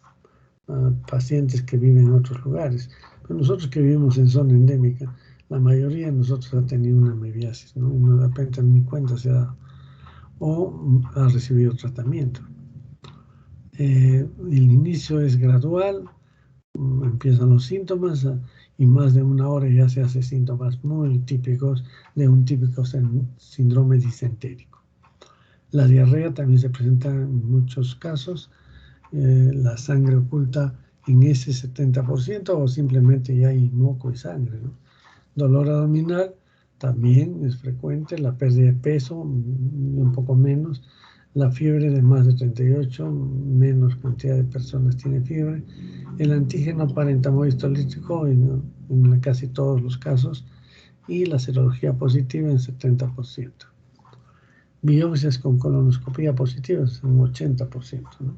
pacientes que viven en otros lugares. Pero nosotros que vivimos en zona endémica, la mayoría de nosotros ha tenido una amoebiasis, ¿no? Y de repente ni cuenta se ha dado, o ha recibido tratamiento. El inicio es gradual, empiezan los síntomas y más de una hora ya se hace síntomas muy típicos de un típico síndrome disentérico. La diarrea también se presenta en muchos casos, la sangre oculta en ese 70%, o simplemente ya hay moco y sangre, ¿no? Dolor abdominal también es frecuente, la pérdida de peso un poco menos, la fiebre de más de 38, menos cantidad de personas tiene fiebre, el antígeno parentamol histolítico en casi todos los casos, y la serología positiva en 70%. Biopsias con colonoscopía positiva es un 80%, ¿no?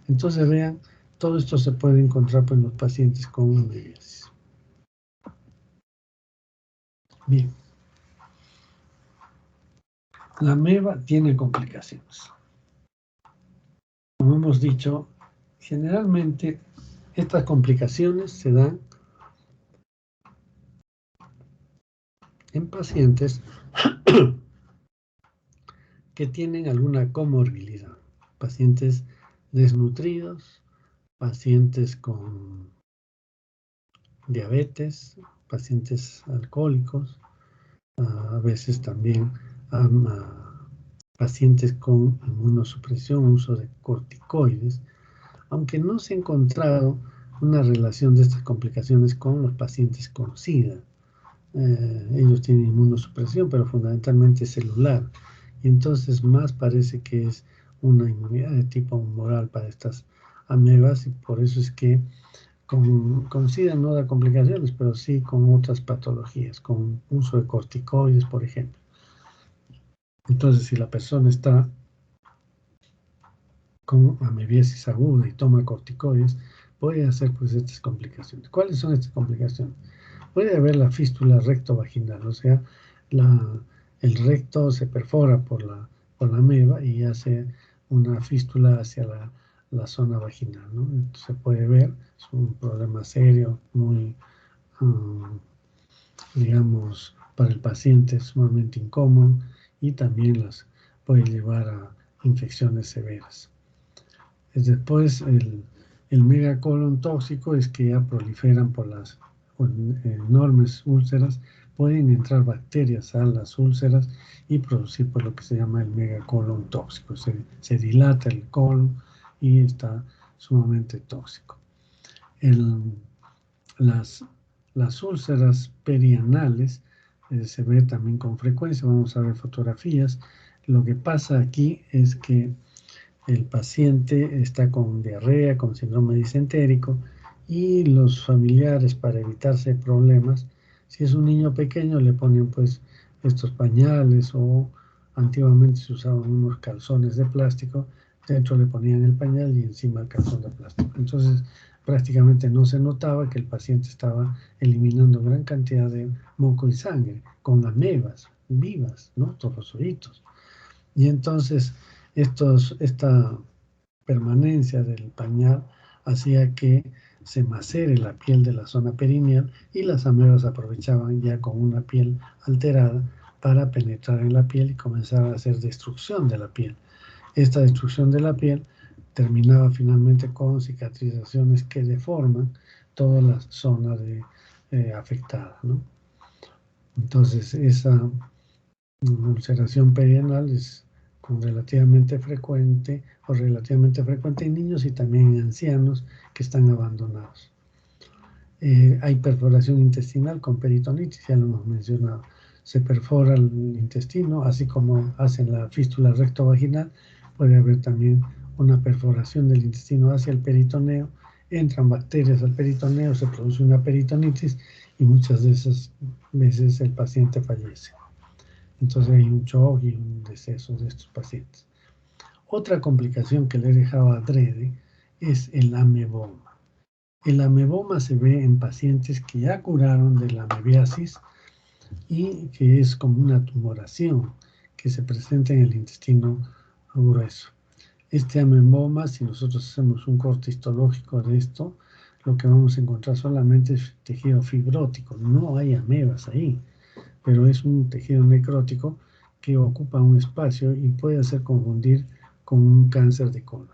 Entonces vean, todo esto se puede encontrar en los pacientes con amoebiasis. Bien. La ameba tiene complicaciones. Como hemos dicho, generalmente estas complicaciones se dan en pacientes que tienen alguna comorbilidad, pacientes desnutridos, pacientes con diabetes, pacientes alcohólicos, a veces también pacientes con inmunosupresión, uso de corticoides, aunque no se ha encontrado una relación de estas complicaciones con los pacientes con SIDA. Ellos tienen inmunosupresión, pero fundamentalmente celular, y entonces más parece que es una inmunidad de tipo humoral para estas amebas, y por eso es que con SIDA no da complicaciones, pero sí con otras patologías, con uso de corticoides, por ejemplo. Entonces, si la persona está con amebiasis aguda y toma corticoides, puede hacer pues estas complicaciones. ¿Cuáles son estas complicaciones? Puede haber la fístula rectovaginal, o sea, el recto se perfora por la ameba y hace una fístula hacia la zona vaginal, ¿no? Entonces, se puede ver, es un problema serio, muy, digamos, para el paciente es sumamente incómodo y también las puede llevar a infecciones severas. Después, el megacolon tóxico es que ya proliferan por las enormes úlceras, pueden entrar bacterias a las úlceras y producir por lo que se llama el megacolon tóxico. Se dilata el colon y está sumamente tóxico. Las úlceras perianales se ve también con frecuencia, vamos a ver fotografías. Lo que pasa aquí es que el paciente está con diarrea, con síndrome disentérico, y los familiares, para evitarse problemas, si es un niño pequeño le ponen pues estos pañales, o antiguamente se usaban unos calzones de plástico, dentro le ponían el pañal y encima el calzón de plástico. Entonces prácticamente no se notaba que el paciente estaba eliminando gran cantidad de moco y sangre con amebas vivas, ¿no? Torosolitos. Y entonces esta permanencia del pañal hacía que se macere la piel de la zona perineal, y las amebas aprovechaban ya con una piel alterada para penetrar en la piel y comenzar a hacer destrucción de la piel. Esta destrucción de la piel terminaba finalmente con cicatrizaciones que deforman toda la zona afectada, ¿no? Entonces, esa ulceración perianal es relativamente frecuente en niños y también en ancianos que están abandonados. Hay perforación intestinal con peritonitis, ya lo hemos mencionado. Se perfora el intestino, así como hacen la fístula rectovaginal. Puede haber también una perforación del intestino hacia el peritoneo, entran bacterias al peritoneo, se produce una peritonitis y muchas de esas veces el paciente fallece. Entonces hay un shock y un deceso de estos pacientes. Otra complicación que le he dejado adrede es el ameboma. El ameboma se ve en pacientes que ya curaron de la amebiasis y que es como una tumoración que se presenta en el intestino grueso. Este ameboma, si nosotros hacemos un corte histológico de esto, lo que vamos a encontrar solamente es tejido fibrótico, no hay amebas ahí, pero es un tejido necrótico que ocupa un espacio y puede hacer confundir con un cáncer de colon.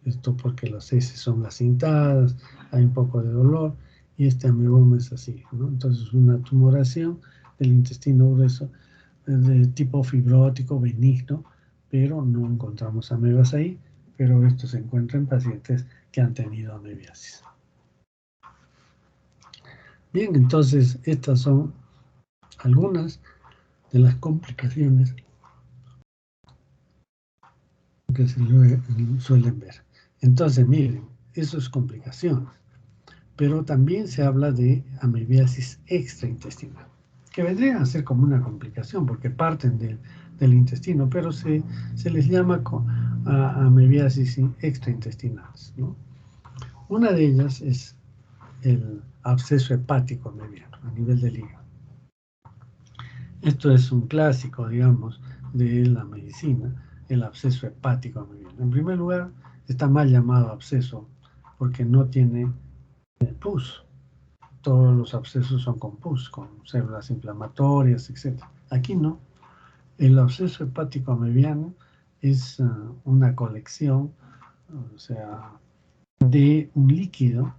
Esto porque las heces son las cintadas, hay un poco de dolor, y este ameboma es así, ¿no? Entonces, una tumoración del intestino grueso de tipo fibrótico benigno, pero no encontramos amebas ahí, pero esto se encuentra en pacientes que han tenido amebiasis. Bien, entonces estas son algunas de las complicaciones que se suelen ver. Entonces, miren, eso es complicaciones, pero también se habla de amebiasis extraintestinal, que vendrían a ser como una complicación porque parten del intestino, pero se les llama amebiasis extraintestinales, ¿no? Una de ellas es el absceso hepático amebiano a nivel del hígado. Esto es un clásico, digamos, de la medicina, el absceso hepático amebiano. En primer lugar, está mal llamado absceso porque no tiene pus. Todos los abscesos son con pus, con células inflamatorias, etc. Aquí no. El absceso hepático amebiano es una colección, o sea, de un líquido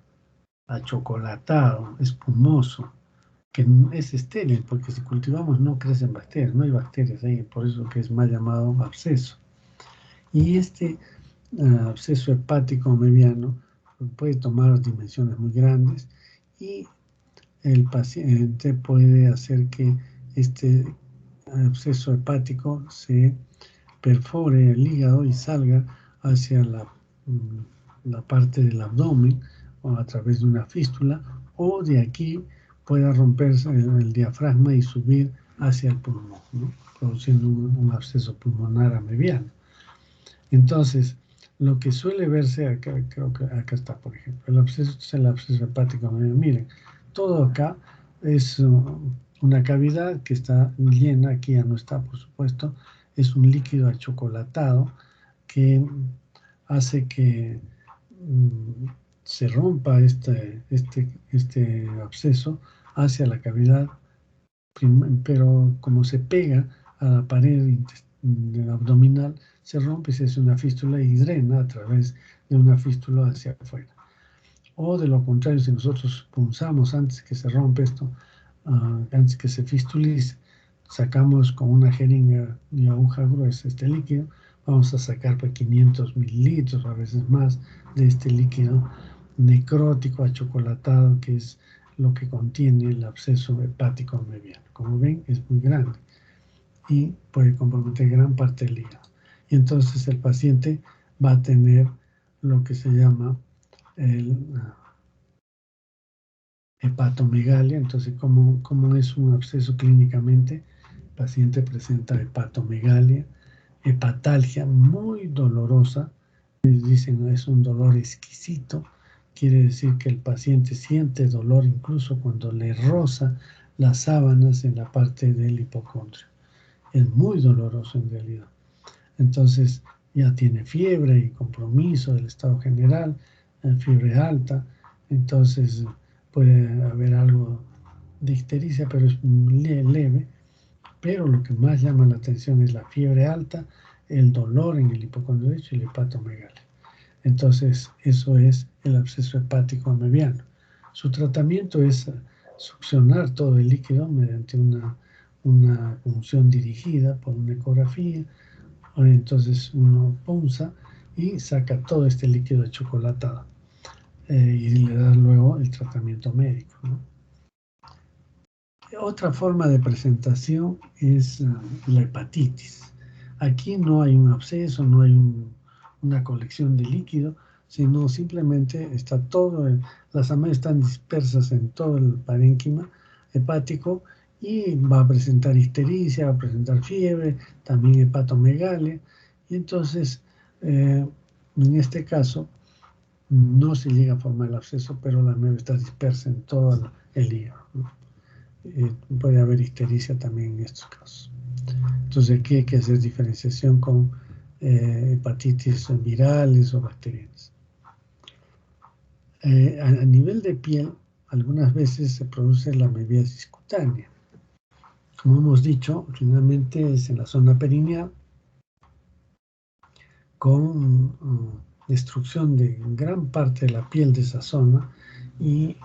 achocolatado, espumoso, que es estéril, porque si cultivamos no crecen bacterias, no hay bacterias ahí, por eso que es mal llamado absceso. Y este absceso hepático amebiano puede tomar dimensiones muy grandes, y el paciente puede hacer que este absceso hepático se perfore el hígado y salga hacia la parte del abdomen o a través de una fístula, o de aquí pueda romperse el diafragma y subir hacia el pulmón, ¿no? Produciendo un absceso pulmonar amebiano. Entonces, lo que suele verse acá, creo que acá está, por ejemplo, el absceso es el absceso hepático amebiano. Miren, todo acá es una cavidad que está llena, aquí ya no está, por supuesto, es un líquido achocolatado que hace que se rompa este absceso hacia la cavidad, pero como se pega a la pared abdominal, se rompe, se hace una fístula y drena a través de una fístula hacia afuera. O de lo contrario, si nosotros punzamos antes que se rompe esto, antes que se fistulice, sacamos con una jeringa y aguja gruesa este líquido, vamos a sacar pues 500 mililitros, a veces más, de este líquido necrótico achocolatado, que es lo que contiene el absceso hepático amebiano. Como ven, es muy grande y puede comprometer gran parte del hígado. Y entonces el paciente va a tener lo que se llama el hepatomegalia. Entonces, ¿cómo es un absceso clínicamente? El paciente presenta hepatomegalia, hepatalgia muy dolorosa. Dicen es un dolor exquisito. Quiere decir que el paciente siente dolor incluso cuando le roza las sábanas en la parte del hipocondrio. Es muy doloroso en realidad. Entonces ya tiene fiebre y compromiso del estado general, fiebre alta. Entonces puede haber algo de ictericia, pero es leve. Pero lo que más llama la atención es la fiebre alta, el dolor en el hipocondrio derecho y el hepatomegalia. Entonces, eso es el absceso hepático amebiano. Su tratamiento es succionar todo el líquido mediante una punción dirigida por una ecografía. Entonces uno punza y saca todo este líquido achocolatado y le da luego el tratamiento médico, ¿no? Otra forma de presentación es la hepatitis. Aquí no hay un absceso, no hay una colección de líquido, sino simplemente está todo, las amebas están dispersas en todo el parénquima hepático y va a presentar ictericia, va a presentar fiebre, también hepatomegalia. Y entonces, en este caso, no se llega a formar el absceso, pero la ameba está dispersa en todo el hígado, ¿no? Puede haber ictericia también en estos casos. Entonces aquí hay que hacer diferenciación con hepatitis virales o bacterianas. A nivel de piel, algunas veces se produce la amebiasis cutánea. Como hemos dicho, finalmente es en la zona perineal con destrucción de gran parte de la piel de esa zona y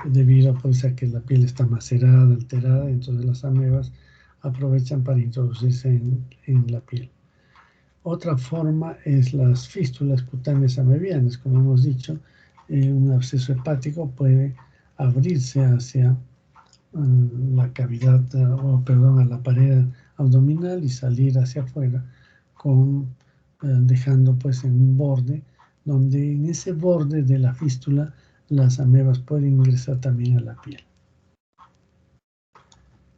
debido pues, a que la piel está macerada, alterada, entonces las amebas aprovechan para introducirse en la piel. Otra forma es las fístulas cutáneas amebianas. Como hemos dicho, un absceso hepático puede abrirse hacia la cavidad, a la pared abdominal y salir hacia afuera, dejando pues en un borde, donde en ese borde de la fístula las amebas pueden ingresar también a la piel.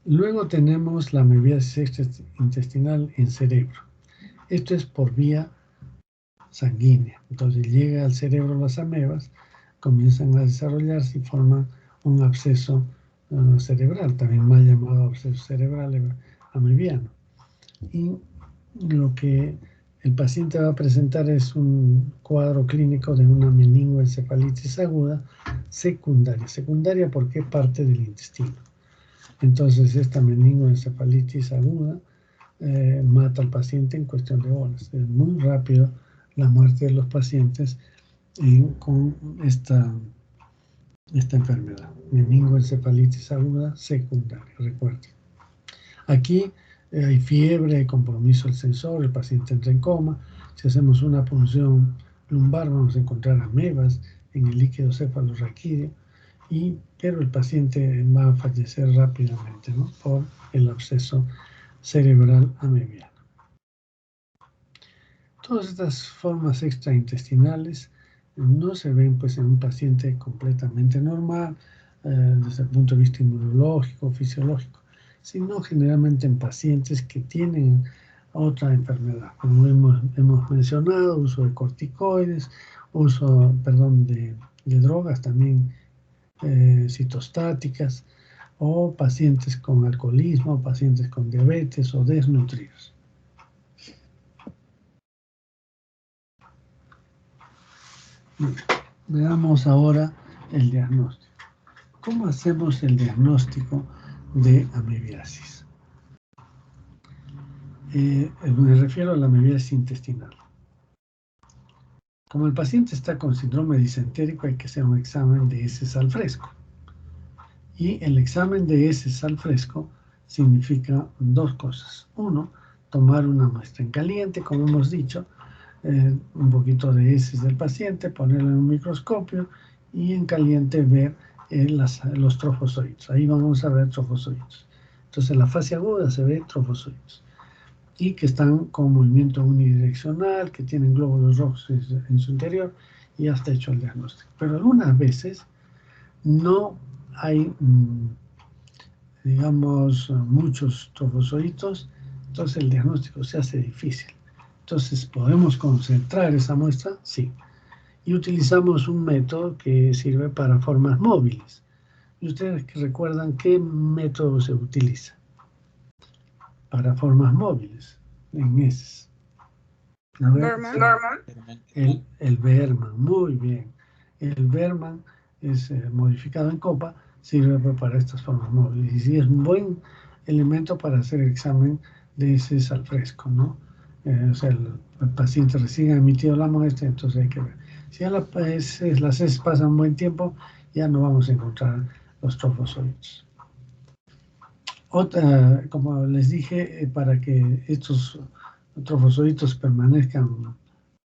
Luego tenemos la amebiasis intestinal en cerebro. Esto es por vía sanguínea. Entonces llega al cerebro las amebas, comienzan a desarrollarse y forman un absceso cerebral, también mal llamado absceso cerebral amebiano. Y lo que el paciente va a presentar es un cuadro clínico de una meningoencefalitis aguda secundaria. Secundaria porque es parte del intestino. Entonces esta meningoencefalitis aguda mata al paciente en cuestión de horas. Es muy rápido la muerte de los pacientes con esta enfermedad, meningoencefalitis aguda secundaria, recuerden. Aquí hay fiebre, hay compromiso del sensor, el paciente entra en coma. Si hacemos una punción lumbar vamos a encontrar amebas en el líquido cefalorraquídeo, pero el paciente va a fallecer rápidamente, ¿no? Por el absceso cerebral amebiana. Todas estas formas extraintestinales no se ven pues en un paciente completamente normal desde el punto de vista inmunológico, fisiológico, sino generalmente en pacientes que tienen otra enfermedad. Como hemos mencionado, uso de corticoides, uso, de drogas también citostáticas, o pacientes con alcoholismo, pacientes con diabetes o desnutridos. Veamos ahora el diagnóstico. ¿Cómo hacemos el diagnóstico de amebiasis? Me refiero a la amebiasis intestinal. Como el paciente está con síndrome disentérico, hay que hacer un examen de heces al fresco. Y el examen de heces al fresco significa dos cosas. Uno, tomar una muestra en caliente, como hemos dicho, un poquito de heces del paciente, ponerlo en un microscopio y en caliente ver los trofozoides. Ahí vamos a ver trofozoides. Entonces en la fase aguda se ve trofozoides y que están con movimiento unidireccional, que tienen glóbulos rojos en su interior, y ya está hecho el diagnóstico. Pero algunas veces no hay, digamos, muchos trofozoitos, entonces el diagnóstico se hace difícil. Entonces, ¿podemos concentrar esa muestra? Sí. Y utilizamos un método que sirve para formas móviles. ¿Y ustedes recuerdan qué método se utiliza para formas móviles en heces? El Berman, muy bien. El Berman es modificado en copa, sirve para estas formas móviles. Y sí es un buen elemento para hacer el examen de heces al fresco, ¿no? O sea, el paciente recién ha emitido la muestra, entonces hay que ver. Si ya las heces pasan un buen tiempo, ya no vamos a encontrar los trofozoides. Otra, como les dije, para que estos trofozoitos permanezcan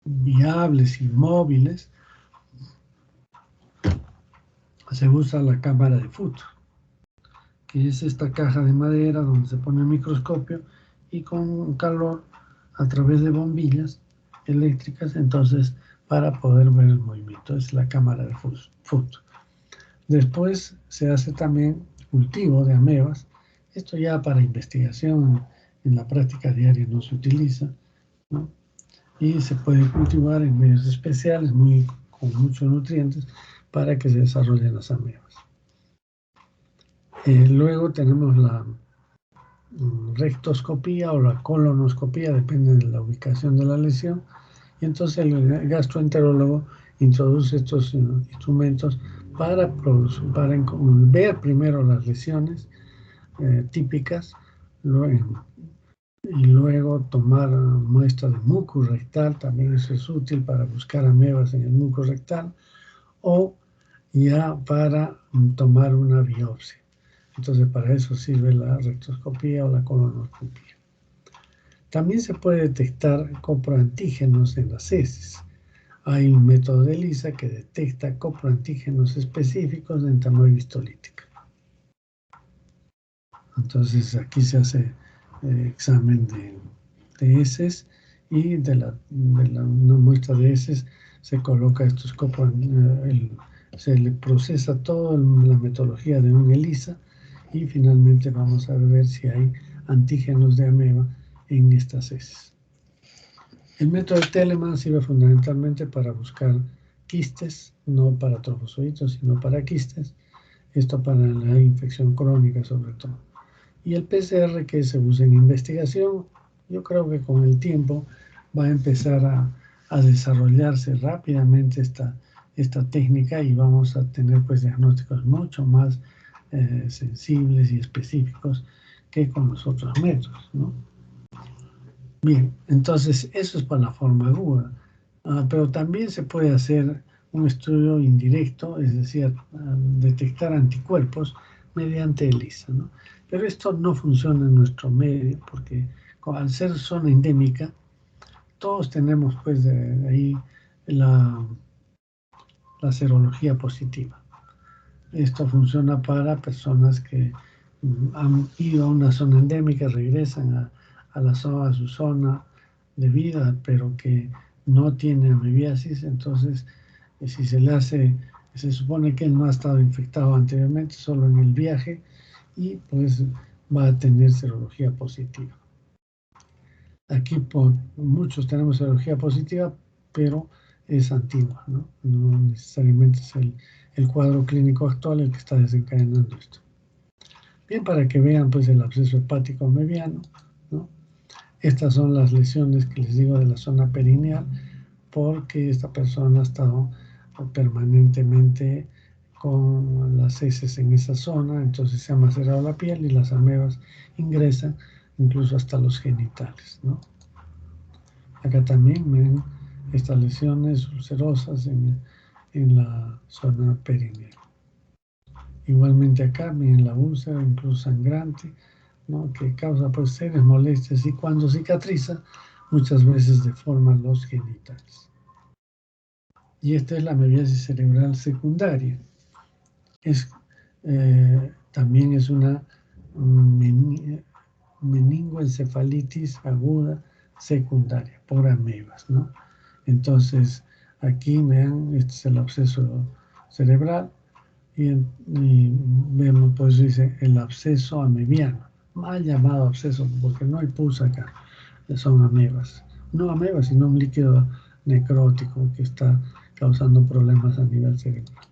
viables y móviles, se usa la cámara de Foot, que es esta caja de madera donde se pone el microscopio y con calor a través de bombillas eléctricas, entonces para poder ver el movimiento. Es la cámara de Foot. Después se hace también cultivo de amebas. Esto ya para investigación en la práctica diaria no se utiliza, ¿no? Y se puede cultivar en medios especiales con muchos nutrientes para que se desarrollen las amebas. Luego tenemos la rectoscopía o la colonoscopía, depende de la ubicación de la lesión, y entonces el gastroenterólogo introduce estos instrumentos para ver primero las lesiones típicas y luego tomar muestra de muco rectal, también eso es útil para buscar amebas en el muco rectal, o ya para tomar una biopsia. Entonces para eso sirve la rectoscopía o la colonoscopía. También se puede detectar coproantígenos en las heces. Hay un método de ELISA que detecta coproantígenos específicos de entamoeba histolítica. Entonces aquí se hace examen de heces y de una muestra de heces se coloca estos se le procesa toda la metodología de un ELISA y finalmente vamos a ver si hay antígenos de ameba en estas heces. El método de Telemann sirve fundamentalmente para buscar quistes, no para trofozoitos, sino para quistes, esto para la infección crónica sobre todo. Y el PCR que se usa en investigación, yo creo que con el tiempo va a empezar a desarrollarse rápidamente esta técnica y vamos a tener pues diagnósticos mucho más sensibles y específicos que con los otros métodos, ¿no? Bien, entonces eso es para la forma aguda, pero también se puede hacer un estudio indirecto, es decir, detectar anticuerpos mediante ELISA, ¿no? Pero esto no funciona en nuestro medio porque al ser zona endémica, todos tenemos pues de ahí la serología positiva. Esto funciona para personas que han ido a una zona endémica, regresan a su zona de vida, pero que no tiene amebiasis, entonces si se le hace, se supone que él no ha estado infectado anteriormente, solo en el viaje, y pues va a tener serología positiva. Aquí muchos tenemos serología positiva, pero es antigua, ¿no? No necesariamente es el cuadro clínico actual el que está desencadenando esto. Bien, para que vean pues el absceso hepático mediano, ¿no? Estas son las lesiones que les digo de la zona perineal, porque esta persona ha estado permanentemente con las heces en esa zona, entonces se ha macerado la piel y las amebas ingresan incluso hasta los genitales, ¿no? Acá también ven estas lesiones ulcerosas en la zona perineal. Igualmente acá ven la úlcera, incluso sangrante, ¿no? Que causa pues serias molestias y cuando cicatriza muchas veces deforma los genitales. Y esta es la amebiasis cerebral secundaria. También es una meningoencefalitis aguda secundaria por amebas, ¿no? Entonces, aquí vean, este es el absceso cerebral y vemos, pues dice, el absceso amebiano, mal llamado absceso, porque no hay pus acá, son amebas. No amebas, sino un líquido necrótico que está causando problemas a nivel cerebral.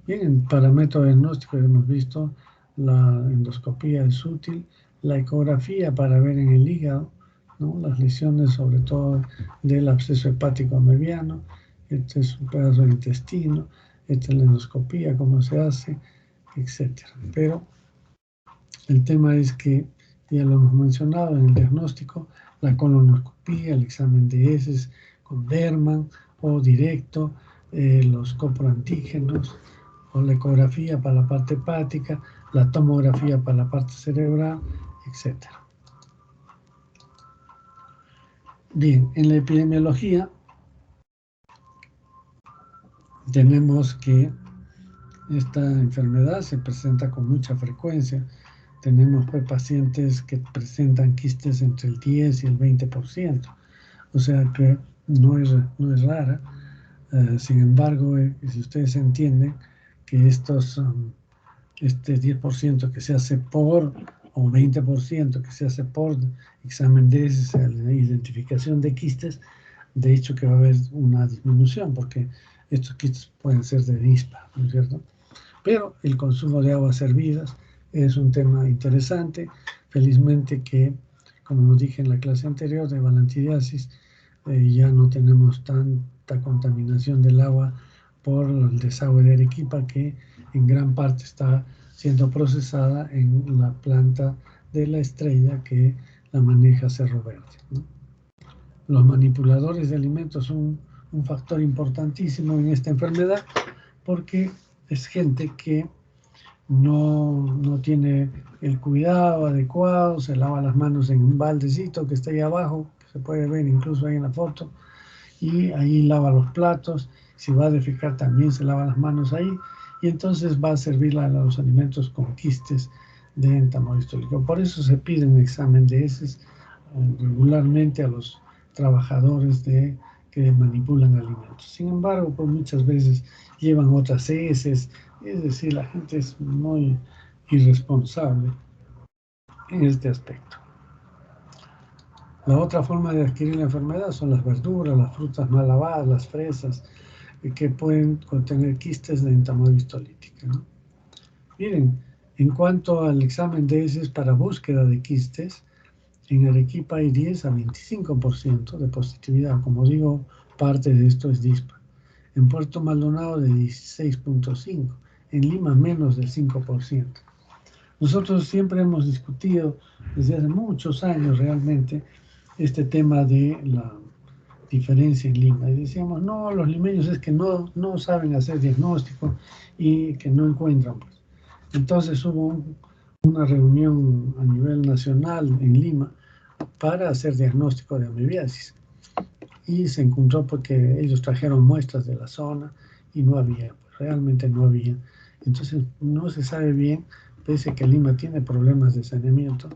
Bien, en parámetro diagnóstico hemos visto la endoscopía es útil, la ecografía para ver en el hígado, ¿no? Las lesiones sobre todo del absceso hepático amebiano, este es un pedazo de intestino, esta es la endoscopía, cómo se hace, etc. Pero el tema es que, ya lo hemos mencionado en el diagnóstico, la colonoscopía, el examen de heces con Derman o directo, los coproantígenos, o la ecografía para la parte hepática, la tomografía para la parte cerebral, etc. Bien, en la epidemiología tenemos que esta enfermedad se presenta con mucha frecuencia. Tenemos pues, pacientes que presentan quistes entre el 10 y el 20%, o sea que no es rara. Sin embargo, si ustedes entienden que este 10% que se hace por, o 20% que se hace por examen de heces, la identificación de quistes, de hecho que va a haber una disminución, porque estos quistes pueden ser de dispa, ¿no es cierto? Pero el consumo de aguas hervidas es un tema interesante. Felizmente que, como nos dije en la clase anterior de balantidiasis, ya no tenemos tanta contaminación del agua por el desagüe de Arequipa, que en gran parte está siendo procesada en la planta de La Estrella que la maneja Cerro Verde, ¿no? Los manipuladores de alimentos son un factor importantísimo en esta enfermedad, porque es gente que no tiene el cuidado adecuado, se lava las manos en un baldecito que está ahí abajo, que se puede ver incluso ahí en la foto, y ahí lava los platos. Si va a defecar también se lava las manos ahí, y entonces va a servir a los alimentos con quistes de entamoeba histólico. Por eso se pide un examen de heces regularmente a los trabajadores que manipulan alimentos. Sin embargo, pues muchas veces llevan otras heces, es decir, la gente es muy irresponsable en este aspecto. La otra forma de adquirir la enfermedad son las verduras, las frutas mal lavadas, las fresas, que pueden contener quistes de entamoeba histolítica, ¿no? Miren, en cuanto al examen de heces para búsqueda de quistes, en Arequipa hay 10 a 25% de positividad. Como digo, parte de esto es dispa. En Puerto Maldonado de 16.5%. En Lima menos del 5%. Nosotros siempre hemos discutido desde hace muchos años realmente este tema de la diferencia en Lima. Y decíamos, no, los limeños es que no saben hacer diagnóstico y que no encuentran. Pues. Entonces hubo una reunión a nivel nacional en Lima para hacer diagnóstico de amebiasis. Y se encontró porque ellos trajeron muestras de la zona y no había, pues realmente no había. Entonces no se sabe bien, pese a que Lima tiene problemas de saneamiento,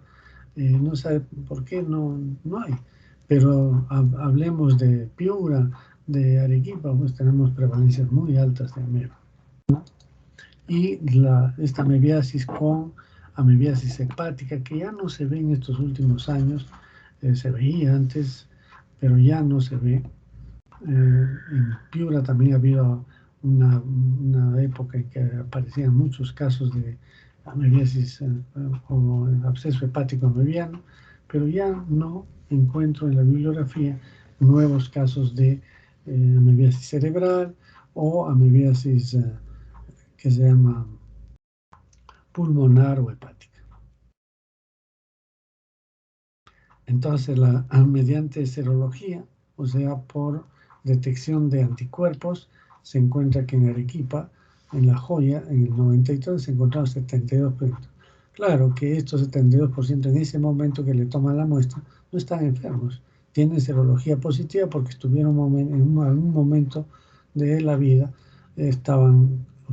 no sabe por qué no hay. Pero hablemos de Piura, de Arequipa, pues tenemos prevalencias muy altas de ameba, ¿no? Y esta amebiasis con amebiasis hepática, que ya no se ve en estos últimos años, se veía antes, pero ya no se ve. En Piura también ha habido una época en que aparecían muchos casos de amebiasis o absceso hepático amebiano, pero ya no encuentro en la bibliografía nuevos casos de amebiasis cerebral o amebiasis que se llama pulmonar o hepática. Entonces, mediante serología, o sea, por detección de anticuerpos, se encuentra que en Arequipa, en La Joya, en el 93, se encontraron 72%. Claro que estos 72% en ese momento que le toman la muestra no están enfermos, tienen serología positiva porque estuvieron en algún momento de la vida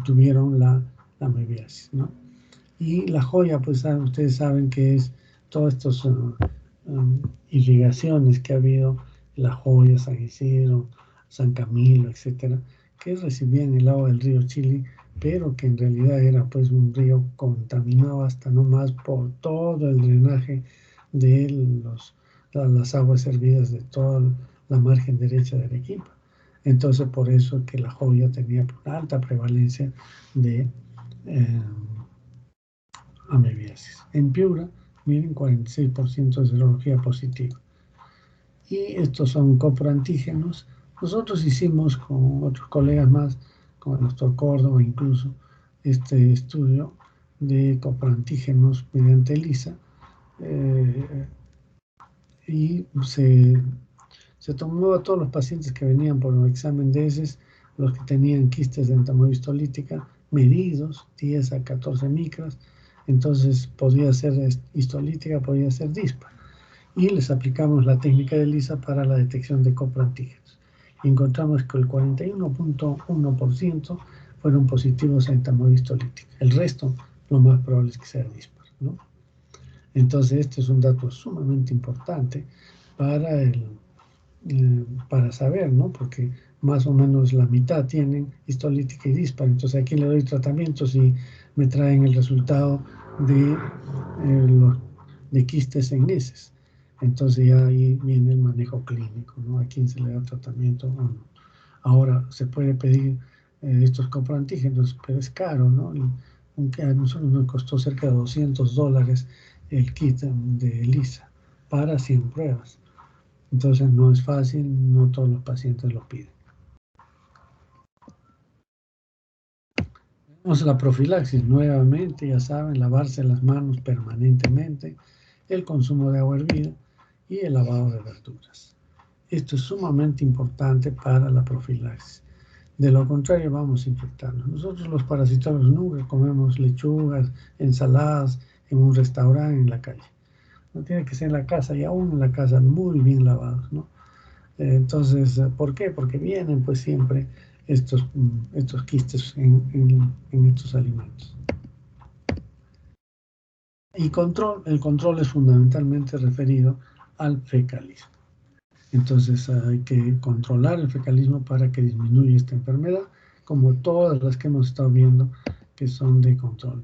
tuvieron la amebiasis, ¿no? Y La Joya, pues ustedes saben que es todos estos irrigaciones que ha habido, La Joya, San Isidro, San Camilo, etcétera, que recibían el agua del río Chili, pero que en realidad era pues un río contaminado hasta no más por todo el drenaje de las aguas servidas de toda la margen derecha de Arequipa. Entonces, por eso que La Joya tenía alta prevalencia de amebiasis. En Piura, miren, 46% de serología positiva. Y estos son coproantígenos. Nosotros hicimos con otros colegas más, con el doctor Córdoba incluso, este estudio de coproantígenos mediante ELISA, y se tomó a todos los pacientes que venían por un examen de heces, los que tenían quistes de entamohistolítica, medidos 10 a 14 micras, entonces podía ser histolítica, podía ser dispa. Y les aplicamos la técnica de ELISA para la detección de coproantígenos. Encontramos que el 41.1% fueron positivos a entamohistolítica. El resto, lo más probable es que sea dispar, ¿no? Entonces, este es un dato sumamente importante para saber, ¿no? Porque más o menos la mitad tienen histolítica y dispar. Entonces, ¿a quién le doy tratamiento si me traen el resultado de quistes en heces? Entonces, ya ahí viene el manejo clínico, ¿no? ¿A quién se le da tratamiento o no? Ahora, se puede pedir estos coproantígenos, pero es caro, ¿no? Aunque a nosotros nos costó cerca de $200 el kit de ELISA para 100 pruebas. Entonces no es fácil, no todos los pacientes lo piden. Tenemos la profilaxis nuevamente, ya saben, lavarse las manos permanentemente, el consumo de agua hervida y el lavado de verduras. Esto es sumamente importante para la profilaxis. De lo contrario, vamos a infectarnos. Nosotros los parasitólogos nunca comemos lechugas, ensaladas en un restaurante, en la calle. No tiene que ser en la casa, y aún en la casa muy bien lavados, ¿no? Entonces, ¿por qué? Porque vienen pues siempre estos quistes en estos alimentos. Y el control es fundamentalmente referido al fecalismo. Entonces hay que controlar el fecalismo para que disminuya esta enfermedad, como todas las que hemos estado viendo que son de control.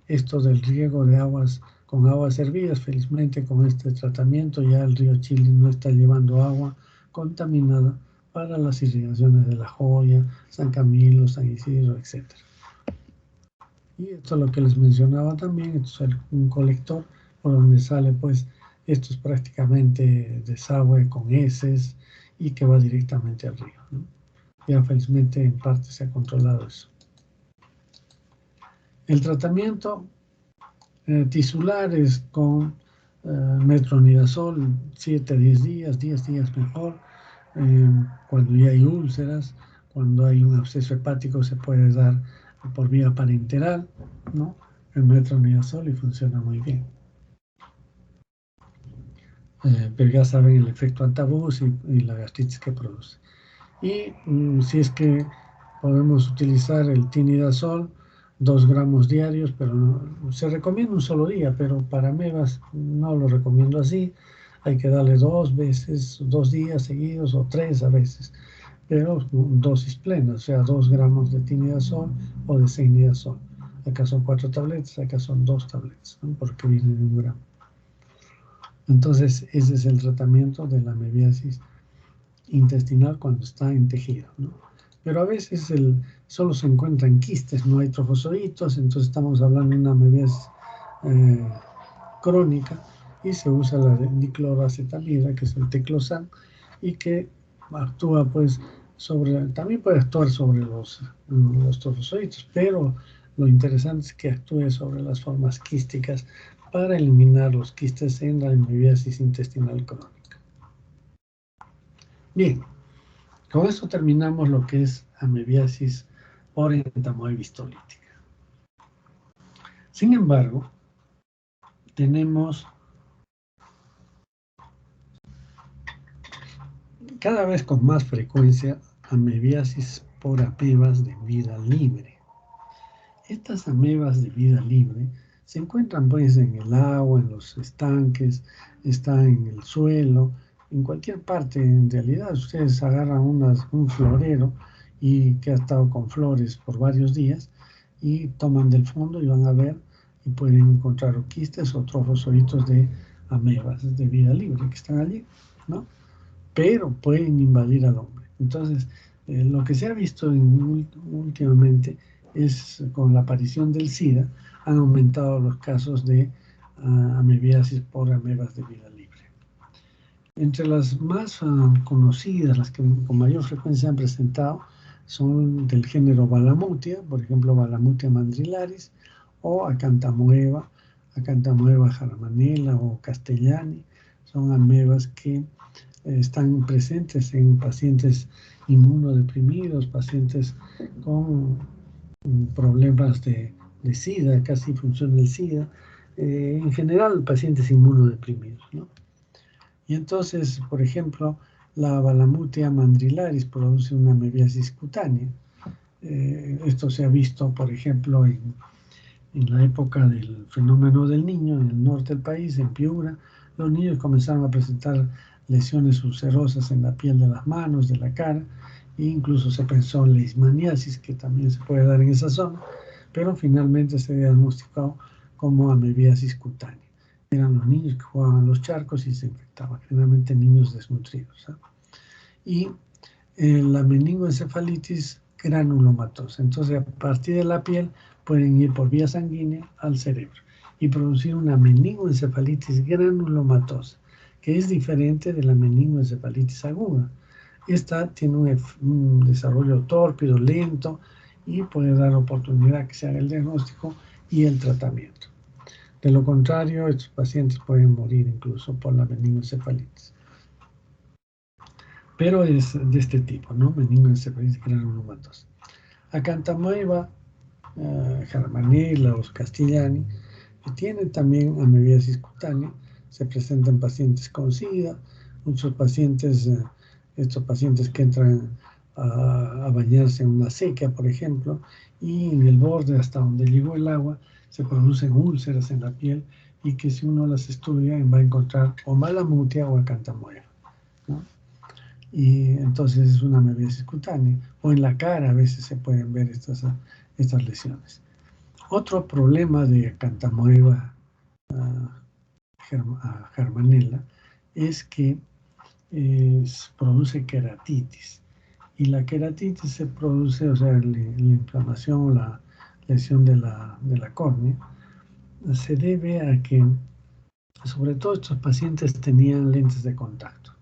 Esto del riego de aguas con aguas hervidas, felizmente con este tratamiento ya el río Chili no está llevando agua contaminada para las irrigaciones de La Joya, San Camilo, San Isidro, etc. Y esto es lo que les mencionaba también, esto es un colector por donde sale pues esto es prácticamente desagüe con heces y que va directamente al río, ¿no? Ya felizmente en parte se ha controlado eso. El tratamiento tisular es con metronidazol 7 a 10 días, 10 días mejor. Cuando ya hay úlceras, cuando hay un absceso hepático se puede dar por vía parenteral, ¿no? El metronidazol y funciona muy bien. Pero ya saben el efecto antabús y la gastritis que produce. Y si es que podemos utilizar el tinidazol, 2 gramos diarios, pero se recomienda un solo día, pero para amebas no lo recomiendo así. Hay que darle 2 veces, 2 días seguidos o 3 a veces, pero dosis plena, o sea, 2 gramos de tinidazol o de ceinidazol. Acá son 4 tabletas, acá son 2 tabletas, ¿no? Porque vienen en 1 gramo. Entonces, ese es el tratamiento de la amebiasis intestinal cuando está en tejido, ¿no? Pero a veces solo se encuentran quistes, no hay trofozoitos, entonces estamos hablando de una amebiasis crónica y se usa la dicloroacetamida, que es el teclosan, y que actúa pues también puede actuar sobre los trofozoitos, pero lo interesante es que actúe sobre las formas quísticas para eliminar los quistes en la amebiasis intestinal crónica. Bien, con esto terminamos lo que es amebiasis por entamoeba histolítica. Sin embargo, tenemos cada vez con más frecuencia amebiasis por amebas de vida libre. Estas amebas de vida libre se encuentran pues en el agua, en los estanques, están en el suelo, en cualquier parte. En realidad ustedes agarran un florero y que ha estado con flores por varios días y toman del fondo y van a ver y pueden encontrar quistes o trofozoitos de amebas de vida libre que están allí, ¿no? Pero pueden invadir al hombre. Entonces, lo que se ha visto últimamente es con la aparición del SIDA, han aumentado los casos de amebiasis por amebas de vida libre. Entre las más conocidas, las que con mayor frecuencia han presentado, son del género Balamutia, por ejemplo, Balamutia mandrilaris, o Acanthamoeba jaramanella o castellani. Son amebas que están presentes en pacientes inmunodeprimidos, pacientes con problemas de SIDA, casi funciona el SIDA, en general pacientes inmunodeprimidos, ¿no? Y entonces, por ejemplo, la Balamutia mandrilaris produce una amebiasis cutánea. Esto se ha visto, por ejemplo, en la época del fenómeno del niño, en el norte del país, en Piura. Los niños comenzaron a presentar lesiones ulcerosas en la piel de las manos, de la cara, e incluso se pensó en leishmaniasis, que también se puede dar en esa zona, pero finalmente se diagnosticó como amebiasis cutánea. Eran los niños que jugaban en los charcos y se infectaban, generalmente niños desnutridos, ¿eh? Y la meningoencefalitis granulomatosa. Entonces, a partir de la piel pueden ir por vía sanguínea al cerebro y producir una meningoencefalitis granulomatosa, que es diferente de la meningoencefalitis aguda. Esta tiene un desarrollo tórpido, lento, y puede dar oportunidad que se haga el diagnóstico y el tratamiento. De lo contrario, estos pacientes pueden morir incluso por la meningoencefalitis. Pero es de este tipo, ¿no? Meningoencefalitis granulomatosa. Acanthamoeba jaramanella o castellani, que tienen también amebiasis cutánea, se presentan pacientes con SIDA, muchos pacientes, estos pacientes que entran a bañarse en una sequía, por ejemplo, y en el borde hasta donde llegó el agua se producen úlceras en la piel y que si uno las estudia va a encontrar o Balamutia o Acanthamoeba, ¿no? Y entonces es una amebiasis cutánea, o en la cara a veces se pueden ver estas lesiones. Otro problema de Acanthamoeba jaramanella es que produce queratitis. Y la queratitis se produce, o sea, la inflamación, la lesión de la córnea, se debe a que, sobre todo estos pacientes tenían lentes de contacto.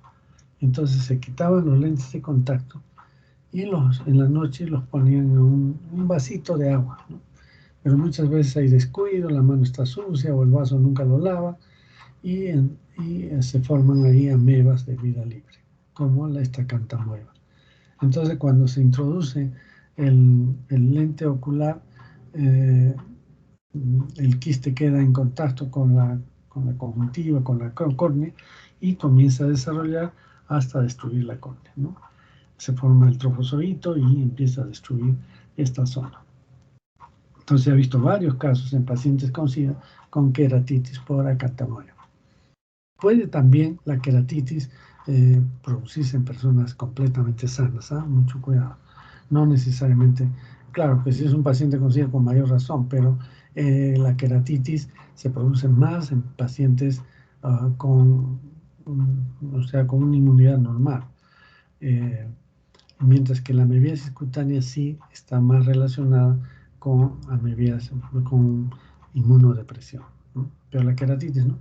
Entonces se quitaban los lentes de contacto y en la noche los ponían en un vasito de agua, ¿no? Pero muchas veces hay descuido, la mano está sucia o el vaso nunca lo lava y se forman ahí amebas de vida libre, como esta Acanthamoeba. Entonces cuando se introduce el lente ocular, el quiste queda en contacto con la conjuntiva, con la córnea y comienza a desarrollar hasta destruir la córnea, ¿no? Se forma el trofozoito y empieza a destruir esta zona. Entonces se ha visto varios casos en pacientes con SIDA con queratitis por acanthamoeba. Puede también la queratitis producirse en personas completamente sanas, ¿ah? Mucho cuidado. No necesariamente, claro que si es un paciente con SIDA con mayor razón, pero la queratitis se produce más en pacientes o sea, con una inmunidad normal. Mientras que la amebiasis cutánea sí está más relacionada con con inmunodepresión, ¿no? Pero la queratitis no.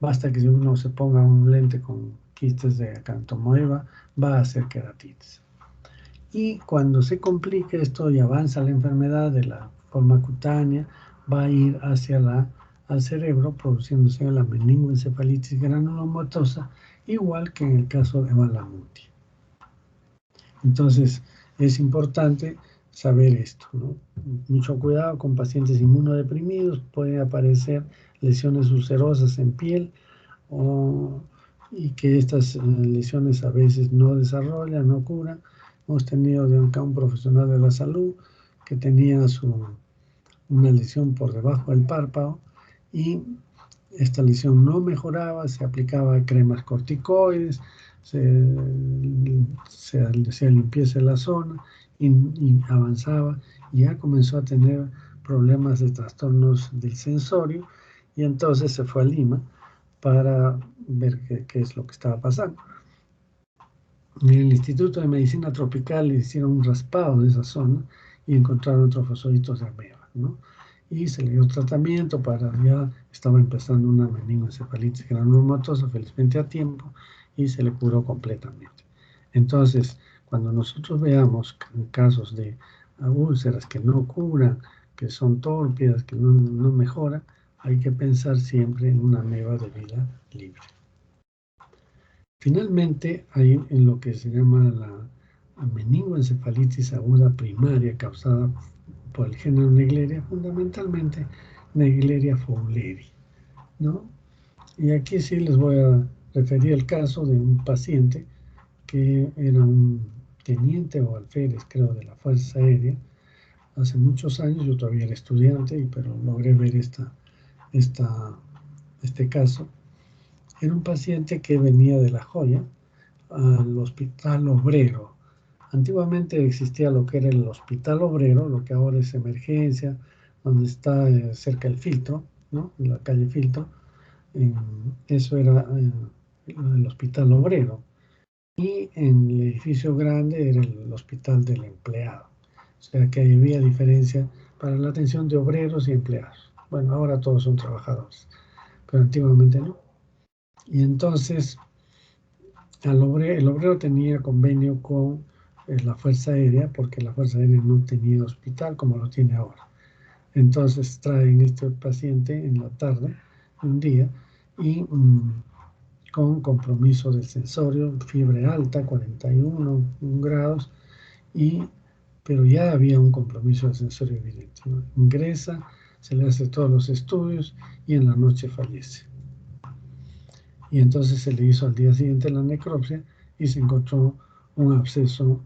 Basta que si uno se ponga un lente con quistes de acanthamoeba, va a hacer queratitis. Y cuando se complica esto y avanza la enfermedad de la forma cutánea, va a ir al cerebro produciéndose la meningoencefalitis granulomatosa, igual que en el caso de Malamuti. Entonces, es importante saber esto, ¿no? Mucho cuidado con pacientes inmunodeprimidos, pueden aparecer lesiones ulcerosas en piel y que estas lesiones a veces no desarrollan, no curan. Hemos tenido de acá un profesional de la salud que tenía una lesión por debajo del párpado y esta lesión no mejoraba, se aplicaba cremas corticoides, se hacía limpieza de la zona y avanzaba y ya comenzó a tener problemas de trastornos del sensorio y entonces se fue a Lima para ver qué es lo que estaba pasando. En el Instituto de Medicina Tropical le hicieron un raspado de esa zona y encontraron trofosoditos de ameba, ¿no? Y se le dio tratamiento ya estaba empezando una meningoencefalitis granulomatosa, felizmente a tiempo, y se le curó completamente. Entonces, cuando nosotros veamos casos de úlceras que no curan, que son tórpidas, que no mejoran, hay que pensar siempre en una ameba de vida libre. Finalmente, hay en lo que se llama la meningoencefalitis aguda primaria causada por el género Naegleria, fundamentalmente Naegleria fowleri, ¿no? Y aquí sí les voy a referir el caso de un paciente que era un teniente o alférez, creo, de la Fuerza Aérea. Hace muchos años, yo todavía era estudiante, pero logré ver este caso. Era un paciente que venía de La Joya al Hospital Obrero. Antiguamente existía lo que era el Hospital Obrero, lo que ahora es Emergencia, donde está cerca del Filtro, ¿no? En la calle Filtro. Eso era el Hospital Obrero. Y en el edificio grande era el Hospital del Empleado. O sea que había diferencia para la atención de obreros y empleados. Bueno, ahora todos son trabajadores, pero antiguamente no. Y entonces el obrero tenía convenio con la Fuerza Aérea, porque la Fuerza Aérea no tenía hospital como lo tiene ahora. Entonces traen este paciente en la tarde, un día, y con compromiso del sensorio, fiebre alta, 41 grados, pero ya había un compromiso del sensorio evidente, ¿no? Ingresa, se le hace todos los estudios y en la noche fallece. Y entonces se le hizo al día siguiente la necropsia y se encontró un absceso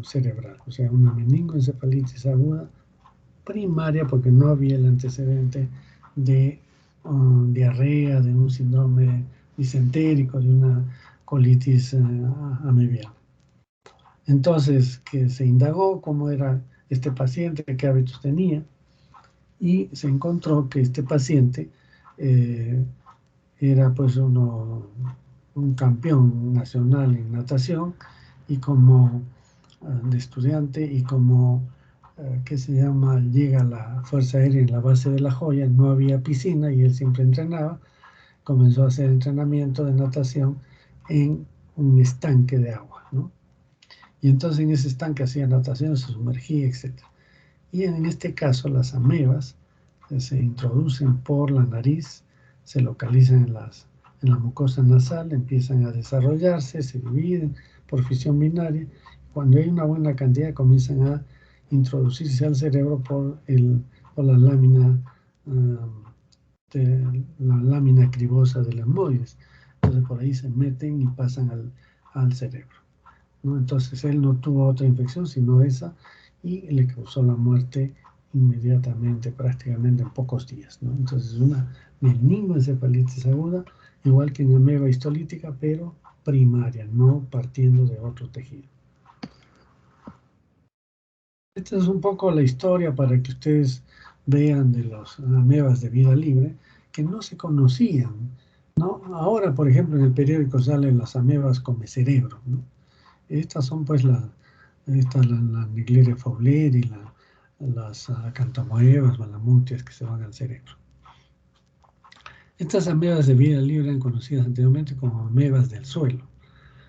cerebral, o sea, una meningoencefalitis aguda primaria, porque no había el antecedente de diarrea, de un síndrome disentérico, de una colitis amebial. Entonces, que se indagó cómo era este paciente, qué hábitos tenía, y se encontró que este paciente era pues un campeón nacional en natación y como de estudiante y como ¿qué se llama? Llega a la Fuerza Aérea en la base de La Joya, no había piscina y él siempre entrenaba, comenzó a hacer entrenamiento de natación en un estanque de agua, ¿no? Y entonces en ese estanque hacía natación, se sumergía, etc. Y en este caso las amebas se introducen por la nariz, se localizan en la mucosa nasal, empiezan a desarrollarse, se dividen por fisión binaria. Cuando hay una buena cantidad comienzan a introducirse al cerebro por la lámina cribosa del lemboides. Entonces por ahí se meten y pasan al cerebro, ¿no? Entonces él no tuvo otra infección sino esa y le causó la muerte inmediatamente, prácticamente en pocos días, ¿no? Entonces es una meningoencefalitis aguda, igual que en ameba histolítica, pero primaria, no partiendo de otro tejido. Esta es un poco la historia para que ustedes vean de las amebas de vida libre que no se conocían, ¿no? Ahora, por ejemplo, en el periódico salen las amebas come cerebro, ¿no? Estas son pues la Naegleria fowleri, las acantamoebas, malamutias que se van al cerebro. Estas amebas de vida libre eran conocidas anteriormente como amebas del suelo.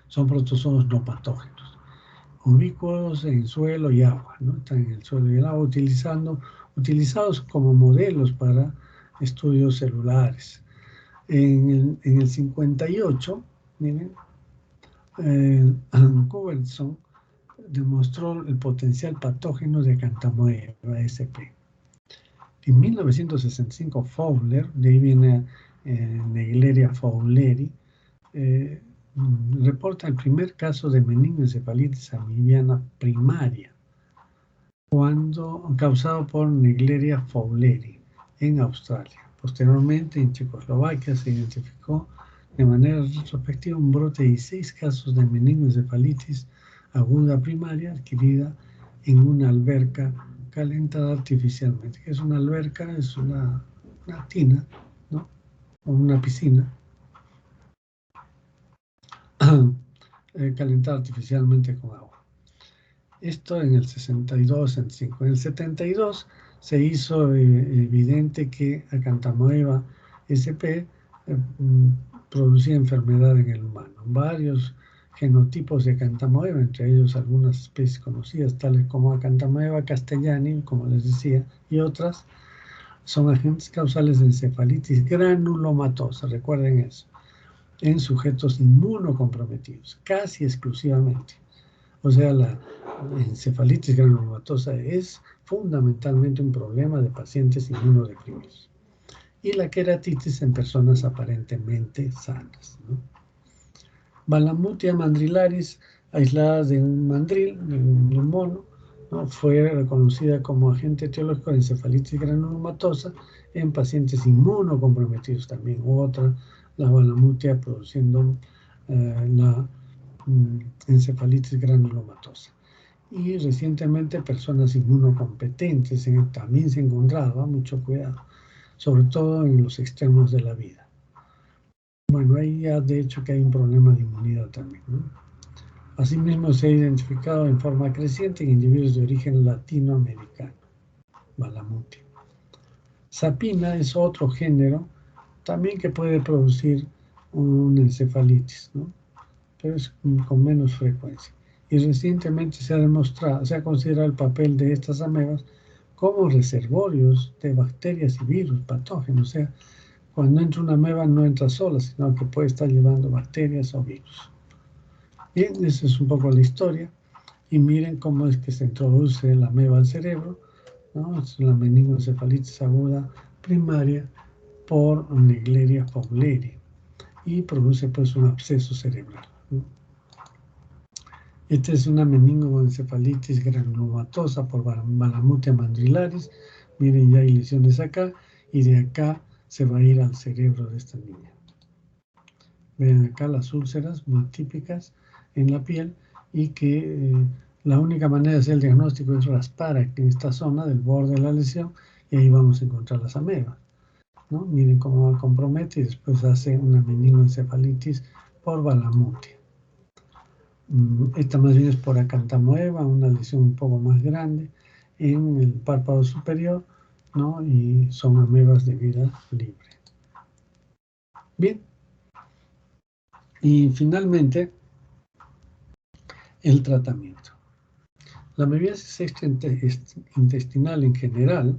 Son protozoos no patógenos, ubicuos en suelo y agua, ¿no? Están en el suelo y el agua utilizados como modelos para estudios celulares. En el 58, miren, Kuberson demostró el potencial patógeno de Acantamoeba sp. En 1965, Fowler, de ahí viene Naegleria fowleri, reporta el primer caso de meningoencefalitis amibiana primaria, causado por Naegleria fowleri en Australia. Posteriormente, en Checoslovaquia se identificó de manera retrospectiva un brote de 16 casos de meningoencefalitis aguda primaria adquirida en una alberca calentada artificialmente. ¿Qué es una alberca? Es una tina, ¿no? O una piscina calentada artificialmente con agua. Esto en el 62, en 5. En el 72 se hizo evidente que Acantamoeba sp producía enfermedad en el humano. Varios genotipos de Acantamoeba, entre ellos algunas especies conocidas, tales como Acantamoeba castellani, como les decía, y otras, son agentes causales de encefalitis granulomatosa, recuerden eso, en sujetos inmunocomprometidos, casi exclusivamente. O sea, la encefalitis granulomatosa es fundamentalmente un problema de pacientes inmunodeprimidos. Y la queratitis en personas aparentemente sanas, ¿no? Balamutia mandrilaris, aislada de un mandril, de un mono, ¿no? Fue reconocida como agente etiológico de encefalitis granulomatosa en pacientes inmunocomprometidos también. Otra, la Balamutia produciendo la encefalitis granulomatosa. Y recientemente personas inmunocompetentes también se encontraba, mucho cuidado, sobre todo en los extremos de la vida. Bueno, ahí ya de hecho que hay un problema de inmunidad también, ¿no? Asimismo se ha identificado en forma creciente en individuos de origen latinoamericano, Balamutia. Sapina es otro género también que puede producir una encefalitis, ¿no? Pero es con menos frecuencia. Y recientemente se ha considerado el papel de estas amebas como reservorios de bacterias y virus patógenos. O sea, cuando entra una ameba no entra sola, sino que puede estar llevando bacterias o virus. Bien, esa es un poco la historia. Y miren cómo es que se introduce la ameba al cerebro, ¿no? Es la meningoencefalitis aguda primaria por Naegleria fowleri y produce pues un absceso cerebral, ¿no? Esta es una meningoencefalitis granulomatosa por Balamutia mandrilaris. Miren, ya hay lesiones acá y de acá se va a ir al cerebro de esta niña. Vean acá las úlceras muy típicas en la piel y que la única manera de hacer el diagnóstico es raspar aquí en esta zona del borde de la lesión y ahí vamos a encontrar las amebas, ¿no? Miren cómo compromete y después hace una meningoencefalitis por Balamutia. Esta más bien es por Acantamoeba, una lesión un poco más grande en el párpado superior, ¿no? Y son amebas de vida libre. Bien. Y finalmente, el tratamiento. La amebiasis extraintestinal en general,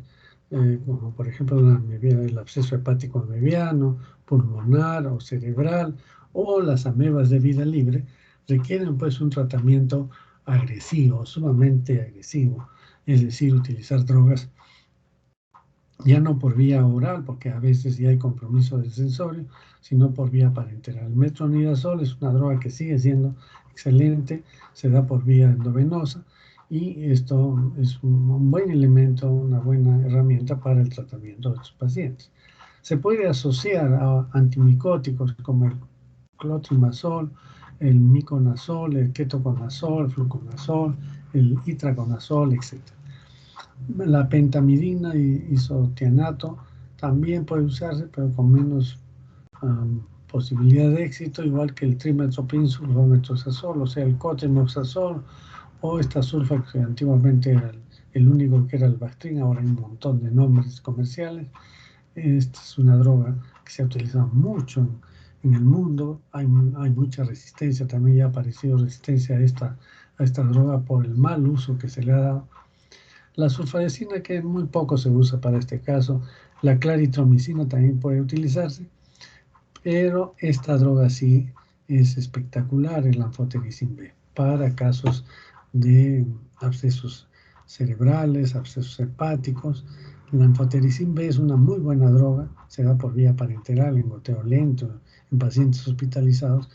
como por ejemplo el absceso hepático amebiano, pulmonar o cerebral, o las amebas de vida libre, requieren pues un tratamiento agresivo, sumamente agresivo, es decir, utilizar drogas ya no por vía oral, porque a veces ya hay compromiso del sensorio, sino por vía parenteral. El metronidazol es una droga que sigue siendo excelente, se da por vía endovenosa Y esto es un buen elemento, una buena herramienta para el tratamiento de estos pacientes. Se puede asociar a antimicóticos como el clotrimazol, el miconazol, el ketoconazol, el fluconazol, el itraconazol, etc. La pentamidina y isotianato también puede usarse, pero con menos posibilidad de éxito, igual que el trimethoprim sulfamethoxazol, o sea, el cotrimoxazol, o esta sulfa que antiguamente era el único que era el Bactrim, ahora hay un montón de nombres comerciales. Esta es una droga que se ha utilizado mucho en el mundo, hay mucha resistencia, también ya ha aparecido resistencia a esta droga por el mal uso que se le ha dado. La sulfadecina, que muy poco se usa para este caso, la claritromicina también puede utilizarse, pero esta droga sí es espectacular, el anfotericin B, para casos de abscesos cerebrales, abscesos hepáticos. El anfotericin B es una muy buena droga, se da por vía parenteral, en goteo lento, en pacientes hospitalizados,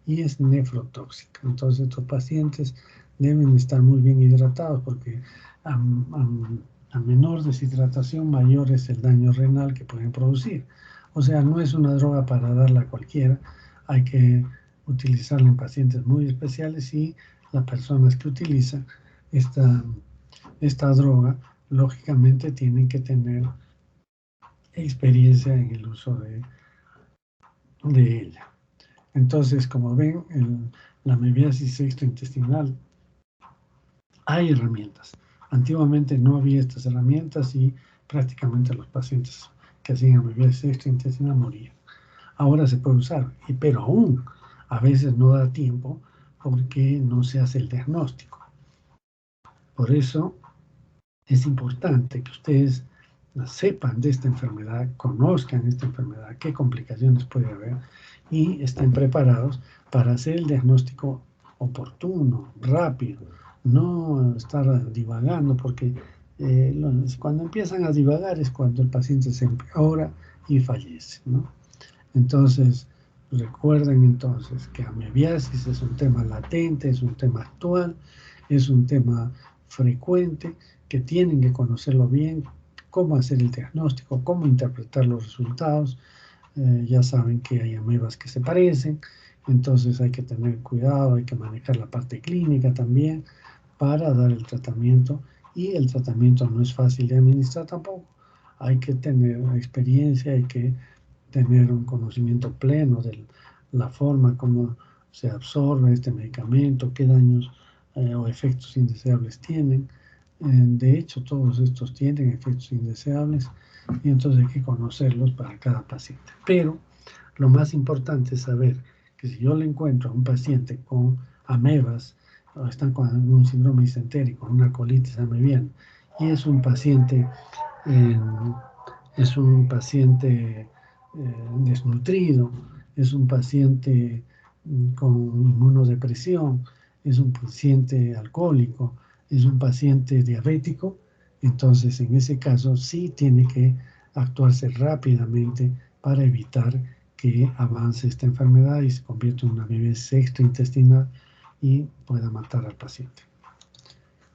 y es nefrotóxica. Entonces estos pacientes deben estar muy bien hidratados porque a menor deshidratación, mayor es el daño renal que pueden producir. O sea, no es una droga para darla a cualquiera, hay que utilizarla en pacientes muy especiales y las personas que utilizan esta droga, lógicamente tienen que tener experiencia en el uso de ella. Entonces, como ven, la amebiasis extraintestinal hay herramientas. Antiguamente no había estas herramientas y prácticamente los pacientes que hacían amebiasis extraintestinal morían. Ahora se puede usar, pero aún a veces no da tiempo porque no se hace el diagnóstico. Por eso es importante que ustedes sepan de esta enfermedad, conozcan esta enfermedad, qué complicaciones puede haber y estén preparados para hacer el diagnóstico oportuno, rápido, no estar divagando, porque cuando empiezan a divagar es cuando el paciente se empeora y fallece, ¿no? Entonces, recuerden entonces que amebiasis es un tema latente, es un tema actual, es un tema frecuente, que tienen que conocerlo bien, cómo hacer el diagnóstico, cómo interpretar los resultados. Ya saben que hay amebas que se parecen, entonces hay que tener cuidado, hay que manejar la parte clínica también para dar el tratamiento, y el tratamiento no es fácil de administrar tampoco. Hay que tener experiencia, hay que tener un conocimiento pleno de la forma como se absorbe este medicamento, qué daños o efectos indeseables tienen. De hecho, todos estos tienen efectos indeseables y entonces hay que conocerlos para cada paciente. Pero lo más importante es saber que si yo le encuentro a un paciente con amebas o están con algún síndrome disentérico, una colitis amebiana, y eh, es un paciente desnutrido, es un paciente con inmunodepresión, es un paciente alcohólico, es un paciente diabético, entonces en ese caso sí tiene que actuarse rápidamente para evitar que avance esta enfermedad y se convierta en una amebiasis extraintestinal y pueda matar al paciente.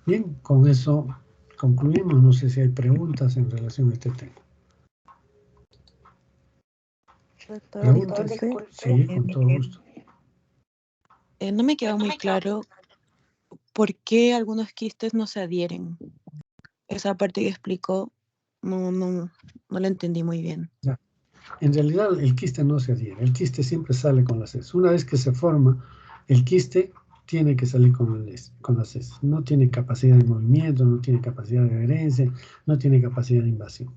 Bien, con eso concluimos. No sé si hay preguntas en relación a este tema. Doctor, ¿Preguntas? disculpe, Sí, con todo gusto. no me quedó muy claro por qué algunos quistes no se adhieren. Esa parte que explicó no la entendí muy bien. Ya. En realidad el quiste no se adhiere, el quiste siempre sale con las heces. Una vez que se forma, el quiste tiene que salir con las heces. No tiene capacidad de movimiento, no tiene capacidad de adherencia, no tiene capacidad de invasión.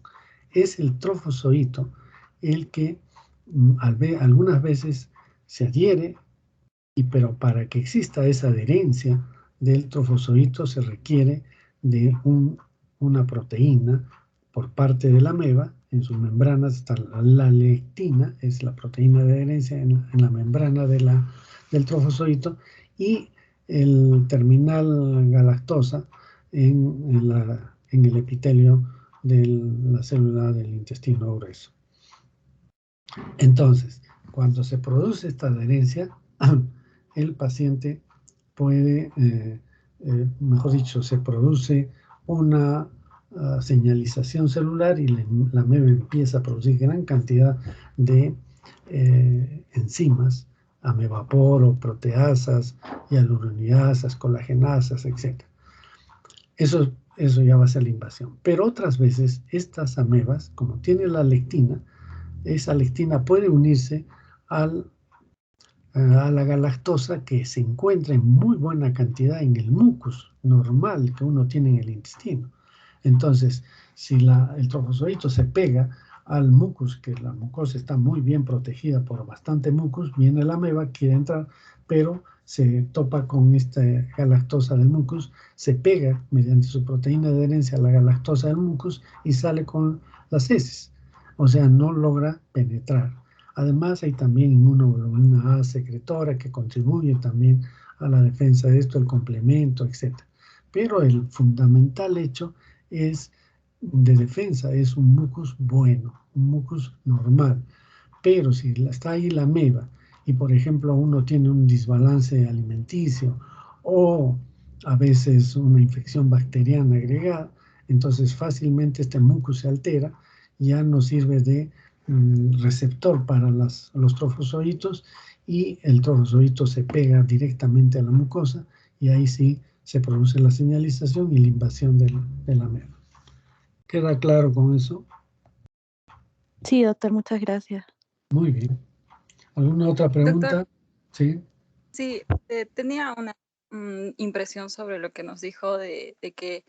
Es el trofozoito el que algunas veces se adhiere, pero para que exista esa adherencia del trofozoito se requiere de una proteína por parte de la ameba. En sus membranas está la lectina, es la proteína de adherencia en la membrana del trofozoito, y el terminal galactosa en el epitelio de la célula del intestino grueso. Entonces, cuando se produce esta adherencia, el paciente puede mejor dicho, se produce una señalización celular y la ameba empieza a producir gran cantidad de enzimas, amebaporo, proteasas, hialuronidasas, colagenasas, etc. Eso ya va a ser la invasión. Pero otras veces estas amebas, como tiene la lectina, esa lectina puede unirse a la galactosa que se encuentra en muy buena cantidad en el mucus normal que uno tiene en el intestino. Entonces, si el trofozoito se pega al mucus, que la mucosa está muy bien protegida por bastante mucus, viene la ameba, quiere entrar, pero se topa con esta galactosa del mucus, se pega mediante su proteína de adherencia a la galactosa del mucus y sale con las heces. O sea, no logra penetrar. Además, hay también inmunoglobulina A secretora que contribuye también a la defensa de esto, el complemento, etc. Pero el fundamental hecho es de defensa, es un mucus bueno, un mucus normal. Pero si está ahí la ameba y, por ejemplo, uno tiene un desbalance alimenticio o a veces una infección bacteriana agregada, entonces fácilmente este mucus se altera, ya no sirve de receptor para los trofozoitos y el trofozoito se pega directamente a la mucosa y ahí sí se produce la señalización y la invasión de la ameba. ¿Queda claro con eso? Sí, doctor, muchas gracias. Muy bien. ¿Alguna otra pregunta? Doctor, Sí. sí, tenía una impresión sobre lo que nos dijo de que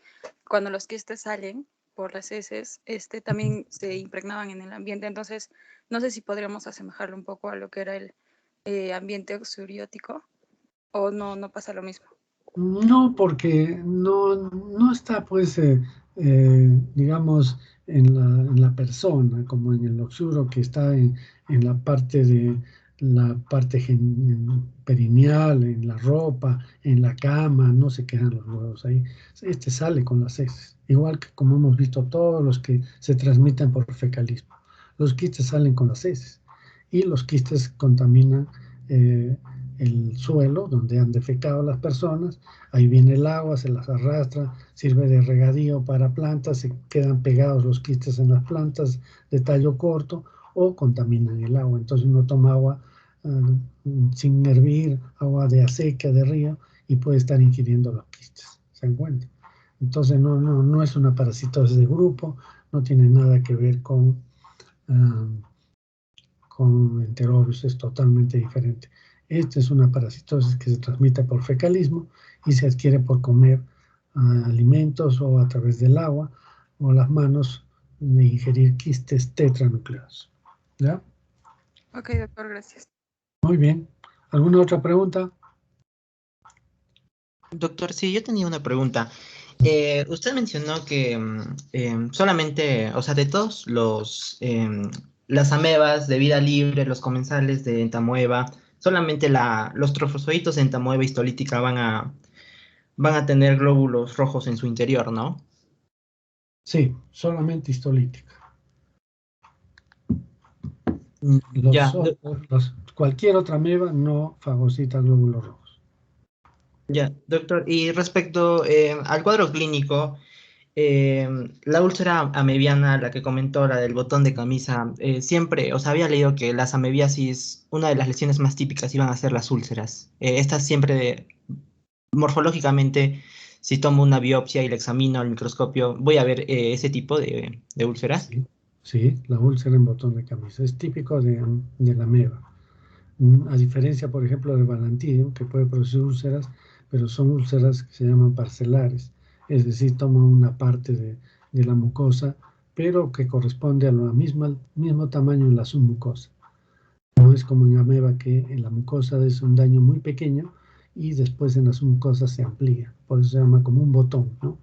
cuando los quistes salen por las heces, también se impregnaban en el ambiente. Entonces, no sé si podríamos asemejarlo un poco a lo que era el ambiente oxuriótico, o no pasa lo mismo. No, porque no está, pues, digamos, en la persona, como en el oxuro que está en la parte perineal, en la ropa, en la cama, no se quedan los huevos ahí. Este sale con las heces, igual que como hemos visto todos los que se transmiten por fecalismo. Los quistes salen con las heces y los quistes contaminan el suelo donde han defecado las personas. Ahí viene el agua, se las arrastra, sirve de regadío para plantas, se quedan pegados los quistes en las plantas de tallo corto o contaminan el agua. Entonces uno toma agua sin hervir, agua de acequia, de río, y puede estar ingiriendo los quistes. ¿Se encuentra? Entonces no es una parasitosis de grupo, no tiene nada que ver con enterovirus, es totalmente diferente. Esta es una parasitosis que se transmite por fecalismo y se adquiere por comer alimentos o a través del agua o las manos de ingerir quistes tetranucleados. ¿Ya? Ok, doctor, gracias. Muy bien. ¿Alguna otra pregunta? Doctor, sí, yo tenía una pregunta. Usted mencionó que solamente, o sea, de todos las amebas de vida libre, los comensales de entamoeba, solamente los trofozoitos de entamoeba histolítica van a tener glóbulos rojos en su interior, ¿no? Sí, solamente histolítica. Ya, Cualquier otra ameba no fagocita glóbulos rojos. ya, doctor. Y respecto al cuadro clínico, la úlcera amebiana, la que comentó, la del botón de camisa, siempre, o sea, había leído que las amebiasis, una de las lesiones más típicas iban a ser las úlceras. Estas siempre, morfológicamente, si tomo una biopsia y la examino al microscopio, voy a ver ese tipo de úlceras. Sí, la úlcera en botón de camisa es típico de la ameba. A diferencia, por ejemplo, del balantidio, que puede producir úlceras, pero son úlceras que se llaman parcelares, es decir, toman una parte de la mucosa, pero que corresponde a al mismo tamaño en la submucosa. No es como en ameba que en la mucosa es un daño muy pequeño y después en la submucosa se amplía, por eso se llama como un botón, ¿no?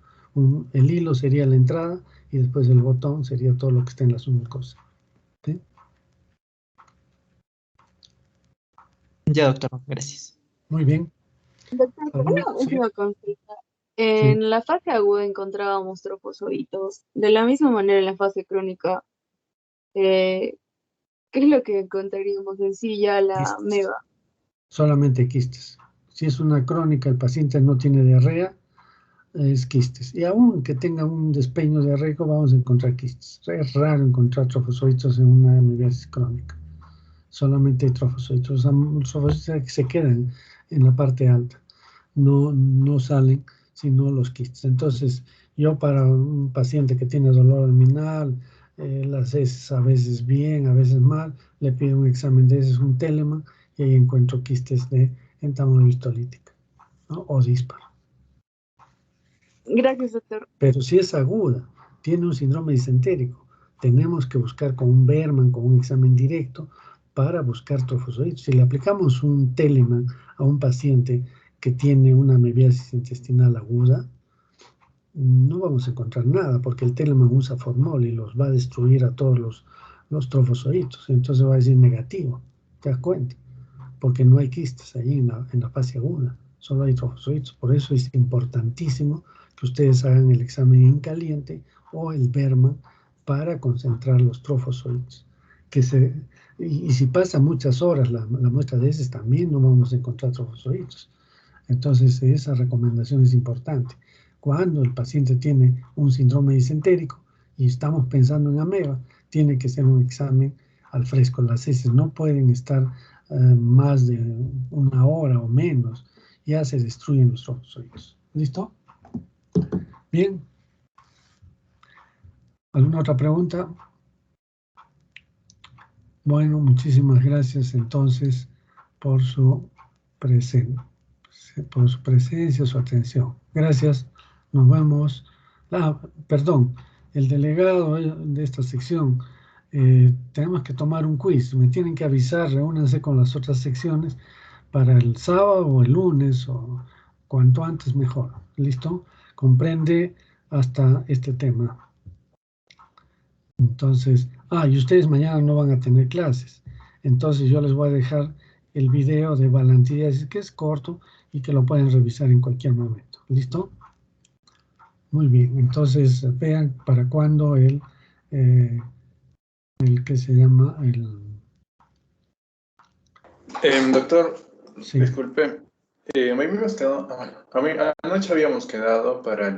El hilo sería la entrada y después el botón sería todo lo que está en la submucosa. ¿Sí? Ya, doctor, gracias. Muy bien. Doctor, una Sí, última consulta. sí. En la fase aguda encontrábamos trofozoitos. De la misma manera en la fase crónica, ¿qué es lo que encontraríamos en sí ya la Quistes. ameba? Solamente quistes. Si es una crónica, el paciente no tiene diarrea, es quistes. Y aún que tenga un despeño diarreico, vamos a encontrar quistes. Es raro encontrar trofozoitos en una amibiasis crónica. Solamente hay trofozoitos. Los trofocitos se quedan en la parte alta. No salen, sino los quistes. Entonces, yo para un paciente que tiene dolor abdominal, las heces a veces bien, a veces mal, le pido un examen de heces, un Telemann, y ahí encuentro quistes de entamoebistolítica, ¿no? O disparo. Gracias, doctor. Pero si es aguda, tiene un síndrome disentérico, tenemos que buscar con un Berman, con un examen directo, para buscar trofozoitos. Si le aplicamos un Telemann a un paciente que tiene una amebiasis intestinal aguda, no vamos a encontrar nada, porque el Telemann usa formol y los va a destruir a todos los trofozoitos. Entonces va a decir negativo, ¿te das cuenta? Porque no hay quistes ahí en la fase aguda, solo hay trofozoitos. Por eso es importantísimo que ustedes hagan el examen en caliente o el Berman para concentrar los trofozoitos. Y si pasa muchas horas la muestra de heces, también no vamos a encontrar trofozoitos. Entonces, esa recomendación es importante. Cuando el paciente tiene un síndrome disentérico y estamos pensando en ameba, tiene que ser un examen al fresco. Las heces no pueden estar más de una hora o menos, ya se destruyen los trofozoitos. ¿Listo? Bien. ¿Alguna otra pregunta? Bueno, muchísimas gracias entonces por su presencia, su atención. Gracias, nos vemos. Perdón, el delegado de esta sección, tenemos que tomar un quiz, me tienen que avisar, reúnanse con las otras secciones para el sábado o el lunes o cuanto antes mejor. ¿Listo? Comprende hasta este tema. Entonces, y ustedes mañana no van a tener clases. Entonces yo les voy a dejar el video de valantidiasis, que es corto y que lo pueden revisar en cualquier momento. ¿Listo? Muy bien, entonces vean para cuándo el que se llama Doctor, sí. disculpe, anoche habíamos quedado para